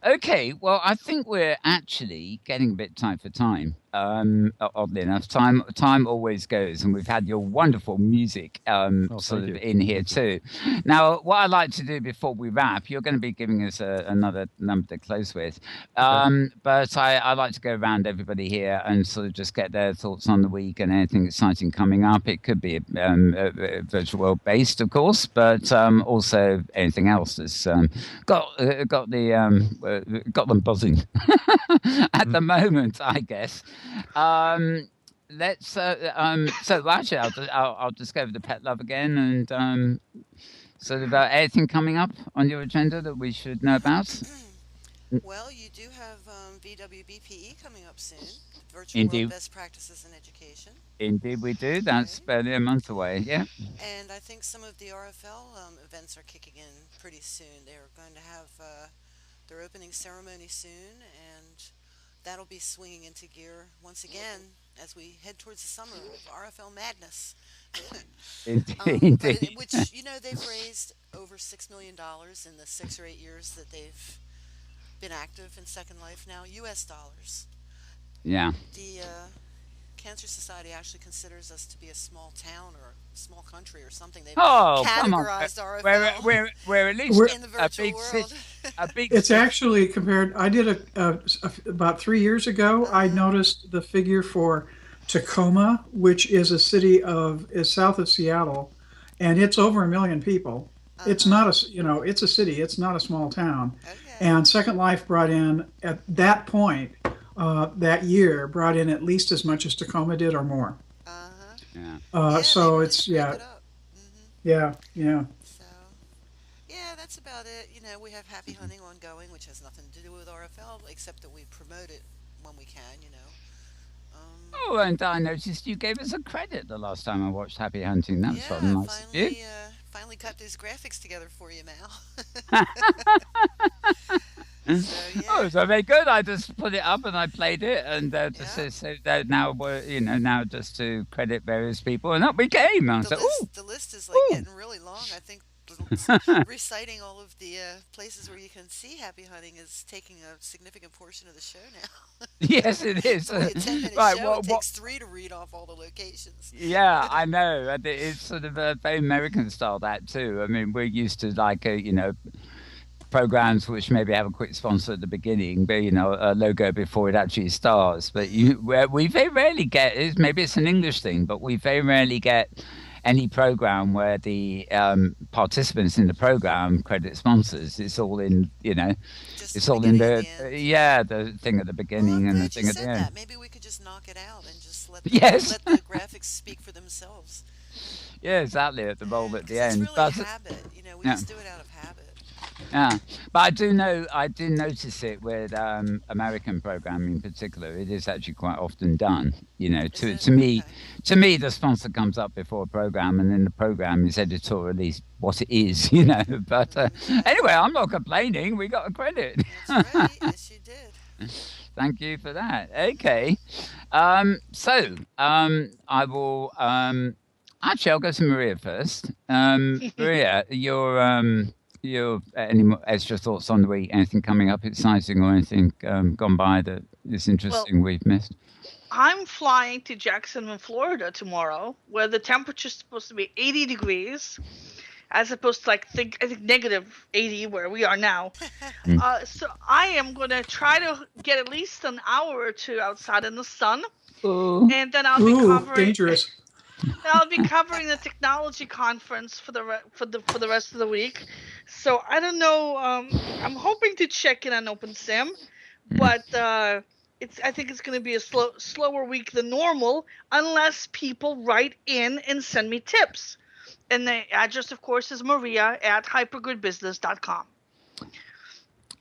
Speaker 1: Okay, well, I think we're actually getting a bit tight for time. Oddly enough, time always goes, and we've had your wonderful music in here too. Now, what I'd like to do before we wrap, you're going to be giving us another number to close with, but I'd like to go around everybody here and sort of just get their thoughts on the week and anything exciting coming up. It could be virtual world based, of course, but also anything else that's got them buzzing at the moment, I guess. Let's so actually I'll just go over to Petlove again and sort of anything coming up on your agenda that we should know about.
Speaker 5: Well, you do have VWBPE coming up soon, Virtual World Best Practices in Education.
Speaker 1: Indeed we do. That's barely a month away, yeah.
Speaker 5: And I think some of the RFL events are kicking in pretty soon. They're going to have their opening ceremony soon, and that'll be swinging into gear once again as we head towards the summer of RFL madness.
Speaker 1: Indeed.
Speaker 5: Which, they've raised over $6 million in the 6 or 8 years that they've been active in Second Life now, U.S. dollars.
Speaker 1: Yeah.
Speaker 5: The Cancer Society actually considers us to be a small town or a small country or something. They've categorized RFL.
Speaker 1: We're at least
Speaker 5: in the virtual world.
Speaker 2: It's actually compared. I did about 3 years ago. I noticed the figure for Tacoma, which is a city is south of Seattle, and it's over 1 million people. It's not it's a city. It's not a small town.
Speaker 5: Okay.
Speaker 2: And Second Life brought in at that point that year at least as much as Tacoma did or more. So it's yeah.
Speaker 5: So that's about it. We have Happy Hunting ongoing, which has nothing to do with RFL except that we promote it when we can.
Speaker 1: And I noticed you gave us a credit the last time I watched Happy Hunting. That was rather nice of you.
Speaker 5: Finally cut those graphics together for you, Mal.
Speaker 1: So very good. I just put it up and I played it, and now just to credit various people, and up we came.
Speaker 5: The list is getting really long. I think reciting all of the places where you can see Happy Hunting is taking a significant portion of the show now.
Speaker 1: Yes, it is.
Speaker 5: A 10-minute show. It takes 3 to read off all the locations.
Speaker 1: Yeah, I know. It's sort of a very American style, that too. I mean, we're used to programs which maybe have a quick sponsor at the beginning, but a logo before it actually starts. But we very rarely get, maybe it's an English thing, but we very rarely get any program where the participants in the program credit sponsors. It's all in,
Speaker 5: Just
Speaker 1: it's
Speaker 5: the
Speaker 1: all in
Speaker 5: beginning
Speaker 1: the
Speaker 5: and the end.
Speaker 1: the thing at the
Speaker 5: Well, I'm
Speaker 1: beginning and the
Speaker 5: glad you
Speaker 1: thing at the
Speaker 5: said
Speaker 1: end.
Speaker 5: that. Maybe we could just knock it out and just
Speaker 1: Yes.
Speaker 5: let the graphics speak for themselves.
Speaker 1: Yeah, exactly. At the roll at the
Speaker 5: Because it's
Speaker 1: end.
Speaker 5: really
Speaker 1: But
Speaker 5: habit. We
Speaker 1: yeah.
Speaker 5: just do it out of habit.
Speaker 1: Yeah, but I do notice it with American programming in particular. It is actually quite often done.
Speaker 5: Is it?
Speaker 1: To
Speaker 5: Okay.
Speaker 1: me, the sponsor comes up before a program, and then the program is editorially what it is. But
Speaker 5: Right.
Speaker 1: anyway, I'm not complaining. We got a credit.
Speaker 5: That's right. Yes, you did.
Speaker 1: Thank you for that. Okay, I will. Actually, I'll go to Maria first. Maria, your any more extra thoughts on the week? Anything coming up exciting or anything gone by that is
Speaker 3: Well,
Speaker 1: interesting we've missed?
Speaker 3: I'm flying to Jacksonville, Florida tomorrow, where the temperature is supposed to be 80 degrees, as opposed to I think negative 80 where we are now.
Speaker 1: Mm.
Speaker 3: So I am going to try to get at least an hour or two outside in the sun,
Speaker 1: Oh,
Speaker 3: and then I'll be covering.
Speaker 2: dangerous.
Speaker 3: I'll be covering the technology conference for the rest of the week. So I don't know. I'm hoping to check in on OpenSim, but I think it's going to be a slower week than normal unless people write in and send me tips. And the address, of course, is maria@hypergoodbusiness.com.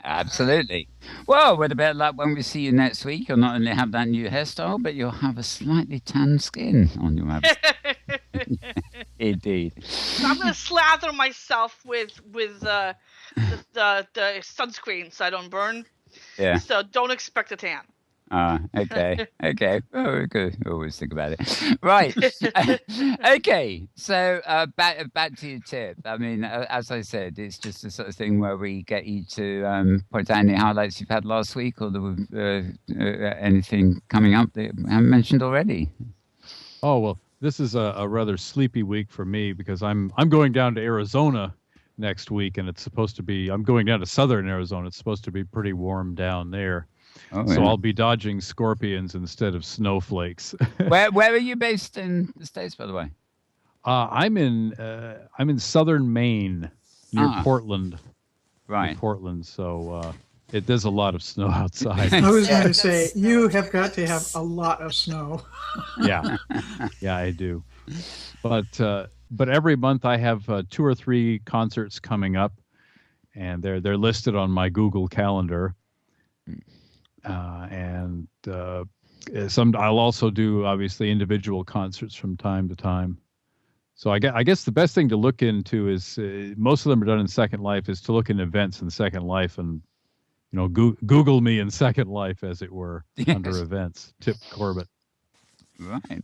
Speaker 1: absolutely. Well, with a bit of luck, when we see you next week, you'll not only have that new hairstyle, but you'll have a slightly tanned skin on your avatar. Indeed.
Speaker 3: So I'm going to slather myself with the sunscreen so I don't burn.
Speaker 1: Yeah.
Speaker 3: So don't expect a tan.
Speaker 1: Okay. Okay. Oh, good. Always think about it. Right. Okay. So back to your tip. I mean, as I said, it's just the sort of thing where we get you to point out any highlights you've had last week, or anything coming up that I haven't mentioned already.
Speaker 4: Oh, well, this is a rather sleepy week for me because I'm going down to Arizona next week, and it's supposed to be. I'm going down to southern Arizona. It's supposed to be pretty warm down there.
Speaker 1: Oh,
Speaker 4: So
Speaker 1: yeah.
Speaker 4: I'll be dodging scorpions instead of snowflakes.
Speaker 1: Where are you based in the States, by the way?
Speaker 4: I'm in southern Maine, near Portland.
Speaker 1: Right.
Speaker 4: Near Portland, so there's a lot of snow outside.
Speaker 2: I was going
Speaker 5: Yeah,
Speaker 2: to say,
Speaker 5: snow
Speaker 2: you
Speaker 5: and
Speaker 2: have got to have
Speaker 5: tornadoes.
Speaker 2: a lot of snow.
Speaker 4: Yeah, I do. But every month I have 2 or 3 concerts coming up, and they're listed on my Google Calendar. And I'll also do obviously individual concerts from time to time. So I guess the best thing to look into is most of them are done in Second Life, is to look in events in Second Life and Google me in Second Life, as it were,
Speaker 1: Yes.
Speaker 4: under events. Tip Corbett.
Speaker 1: Right.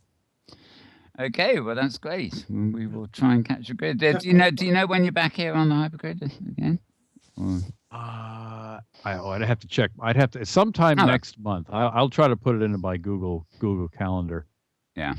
Speaker 1: Okay, well that's great. We will try and catch a grid. Do you know when you're back here on the hypergrid again? Or...
Speaker 4: I'd have to check. I'd have to sometime next month. I'll try to put it into my Google Calendar.
Speaker 1: Yeah.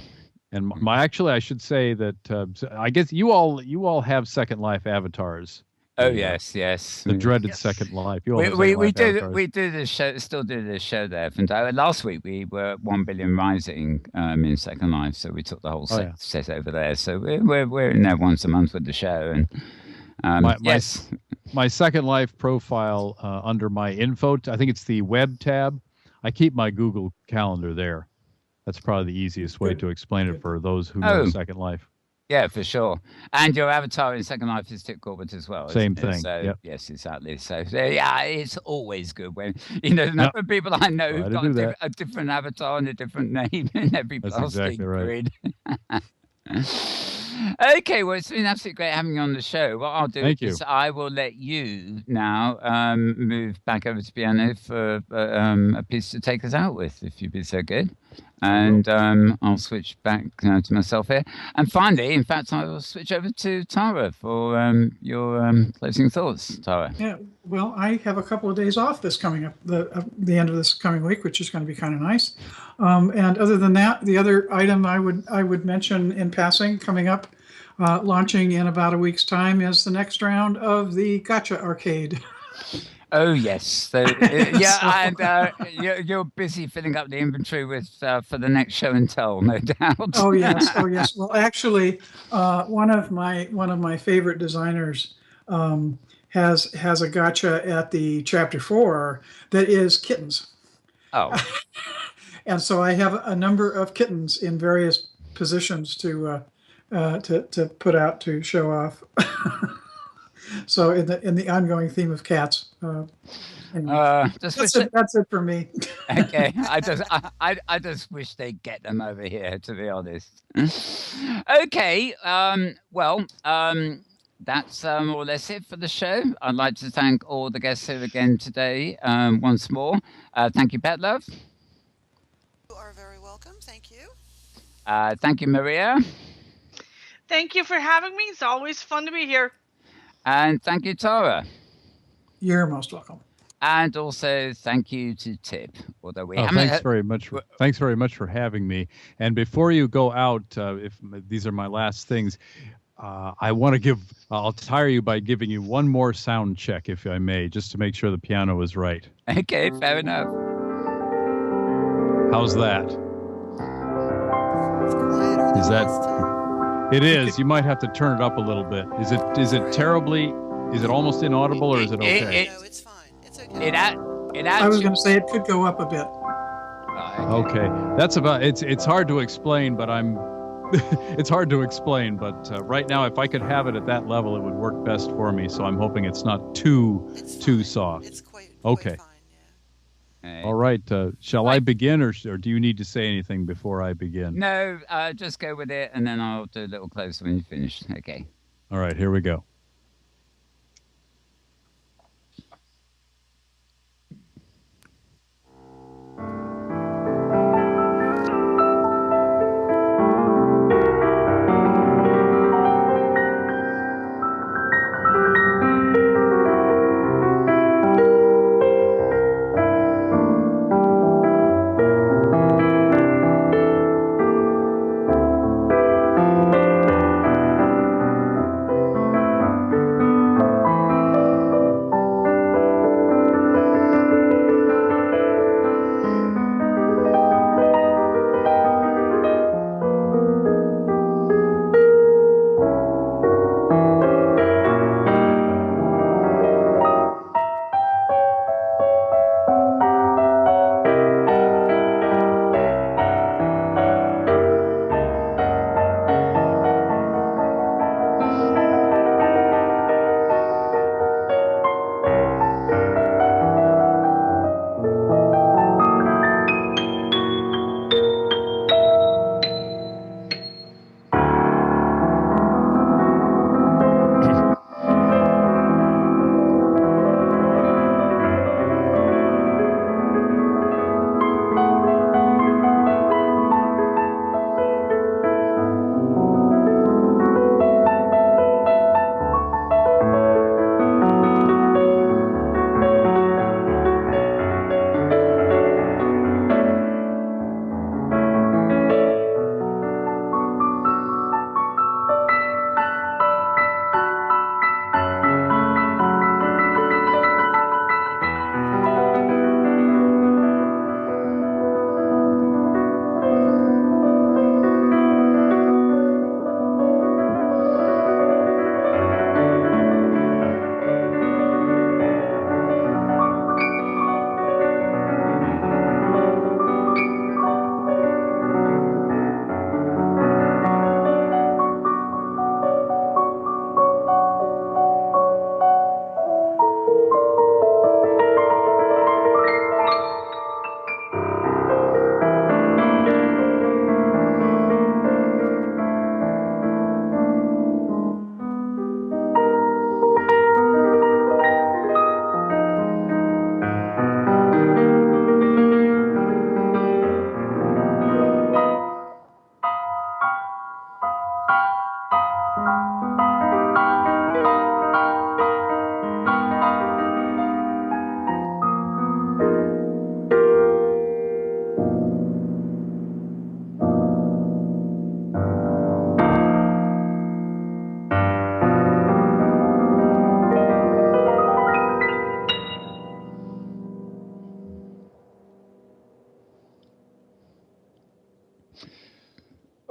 Speaker 4: And I should say that I guess you all have Second Life avatars.
Speaker 1: Oh yes.
Speaker 4: The dreaded
Speaker 3: Yes.
Speaker 4: Second Life. You all have
Speaker 1: We
Speaker 4: Second Life avatars.
Speaker 1: we do the show. Still do the show there. From last week we were 1 billion rising in Second Life, so we took the whole set over there. So we're in there once a month with the show, and yes.
Speaker 4: My Second Life profile under my info, I think it's the web tab. I keep my Google Calendar there. That's probably the easiest way to explain it for those who know Second Life.
Speaker 1: Yeah, for sure. And your avatar in Second Life is Tip Corbett as well.
Speaker 4: Same
Speaker 1: isn't it?
Speaker 4: thing.
Speaker 1: So,
Speaker 4: Yep.
Speaker 1: yes, exactly. So, yeah, it's always good when, the number of people I know who've got a different avatar and a different name in every
Speaker 4: That's
Speaker 1: plastic
Speaker 4: exactly right.
Speaker 1: grid. Okay, well, it's been absolutely great having you on the show. What I'll do is I will let you now move back over to piano for a piece to take us out with, if you'd be so good. And I'll switch back to myself here. And finally, in fact, I will switch over to Tara for your closing thoughts, Tara.
Speaker 2: Yeah, well, I have a couple of days off this coming up, the end of this coming week, which is going to be kind of nice. And other than that, the other item I would mention in passing coming up, launching in about a week's time, is the next round of the Gotcha Arcade.
Speaker 1: Oh yes, so yeah,
Speaker 2: So-
Speaker 1: and you're busy filling up the inventory with for the next show and tell, no doubt.
Speaker 2: Oh yes, oh yes. Well, actually, one of my favorite designers has a gotcha at the chapter 4 that is kittens,
Speaker 1: Oh,
Speaker 2: and so I have a number of kittens in various positions to put out to show off. So in the ongoing theme of cats, anyway,
Speaker 1: just
Speaker 2: that's
Speaker 1: wish.
Speaker 2: it. That's it for me.
Speaker 1: Okay, I just wish they'd get them over here, to be honest. Okay, that's more or less it for the show. I'd like to thank all the guests here again today once more. Thank you, Petlove.
Speaker 5: You are very welcome. Thank you.
Speaker 1: Thank you, Maria.
Speaker 3: Thank you for having me. It's always fun to be here.
Speaker 1: And thank you, Tara.
Speaker 2: You're most welcome.
Speaker 1: And also thank you to Tip. Although we haven't.
Speaker 4: Thanks very much. Thanks very much for having me. And before you go out, if these are my last things, I want to give. I'll tire you by giving you one more sound check, if I may, just to make sure the piano is right.
Speaker 1: Okay, fair enough.
Speaker 4: How's that?
Speaker 5: It's quieter than
Speaker 4: Is that?
Speaker 5: last time.
Speaker 4: It is. You might have to turn it up a little bit. Is it terribly? Is it almost inaudible, or is it okay?
Speaker 5: No, it's fine. It's okay.
Speaker 1: It
Speaker 2: I was
Speaker 1: actually.
Speaker 2: going to say it could go up a bit.
Speaker 4: Okay, that's about. It's hard to explain, but I'm. It's hard to explain, but right now, if I could have it at that level, it would work best for me. So I'm hoping it's not too
Speaker 5: fine.
Speaker 4: soft.
Speaker 5: It's quite
Speaker 4: Okay.
Speaker 5: fine. Yeah.
Speaker 4: All right. Shall I begin, or do you need to say anything before I begin?
Speaker 1: No, just go with it, and then I'll do a little closer when you finish. Okay.
Speaker 4: All right. Here we go.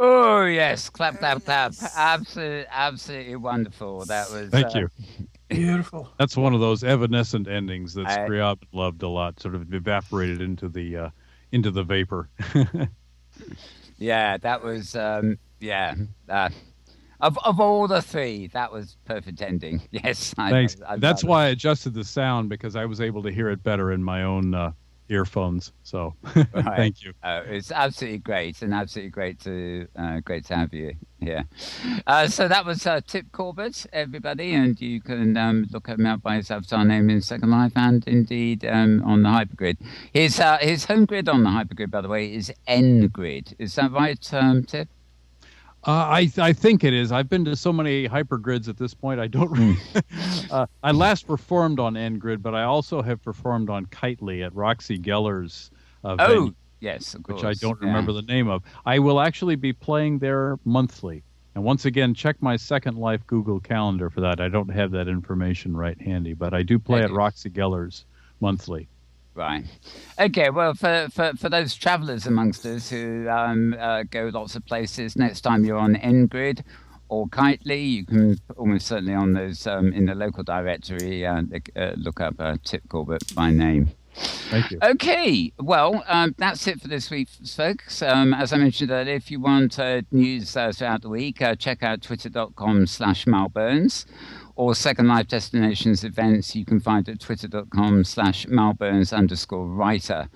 Speaker 1: Oh yes, clap,
Speaker 5: Very
Speaker 1: clap, clap!
Speaker 5: nice.
Speaker 1: Absolutely wonderful. That was.
Speaker 4: Thank you.
Speaker 2: Beautiful.
Speaker 4: That's one of those evanescent endings that
Speaker 1: I-
Speaker 4: Scriabin loved a lot. Sort of evaporated into the vapor.
Speaker 1: yeah, that was. Yeah. Uh, of all the three, that was perfect ending. Yes,
Speaker 4: Thanks.
Speaker 1: I
Speaker 4: That's
Speaker 1: love
Speaker 4: why I adjusted the sound, because I was able to hear it better in my own earphones. So
Speaker 1: it. Right.
Speaker 4: thank you.
Speaker 1: It's absolutely great, and absolutely great to have you here. So that was Tip Corbett, everybody, and you can look him up by his avatar name in Second Life, and indeed on the Hypergrid. His home grid on the Hypergrid, by the way, is Ngrid. Is that right, Tip?
Speaker 4: I think it is. I've been to so many hypergrids at this point. I don't. I last performed on Ngrid, but I also have performed on Kitely at Roxy Geller's venue,
Speaker 1: yes, of course.
Speaker 4: which I don't remember the name of. I will actually be playing there monthly. And once again, check my Second Life Google Calendar for that. I don't have that information right handy, but I do play at Roxy Geller's monthly.
Speaker 1: Right. Okay. Well, for those travellers amongst us who go lots of places, next time you're on Ngrid or Kitely, you can almost certainly on those in the local directory look up Tip Corbett by name.
Speaker 4: Thank you.
Speaker 1: Okay, well, that's it for this week, folks. As I mentioned earlier, if you want news throughout the week, check out twitter.com/malburns. Or Second Life Destinations events you can find at twitter.com/malburns_writer.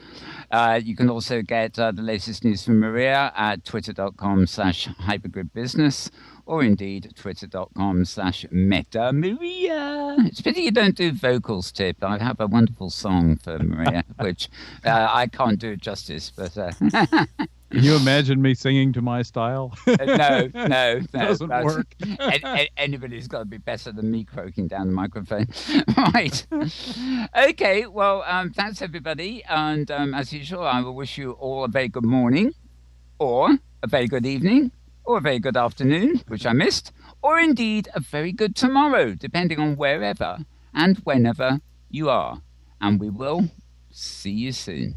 Speaker 1: You can also get the latest news from Maria at twitter.com/hypergridbusiness, or indeed twitter.com/metamaria. It's pity you don't do vocals, Tip. I have a wonderful song for Maria, which I can't do it justice, but...
Speaker 4: Can you imagine me singing to my style?
Speaker 1: No.
Speaker 4: Doesn't work.
Speaker 1: Anybody's got to be better than me croaking down the microphone. Right. Okay, well, thanks, everybody. And as usual, I will wish you all a very good morning, or a very good evening, or a very good afternoon, which I missed, or indeed a very good tomorrow, depending on wherever and whenever you are. And we will see you soon.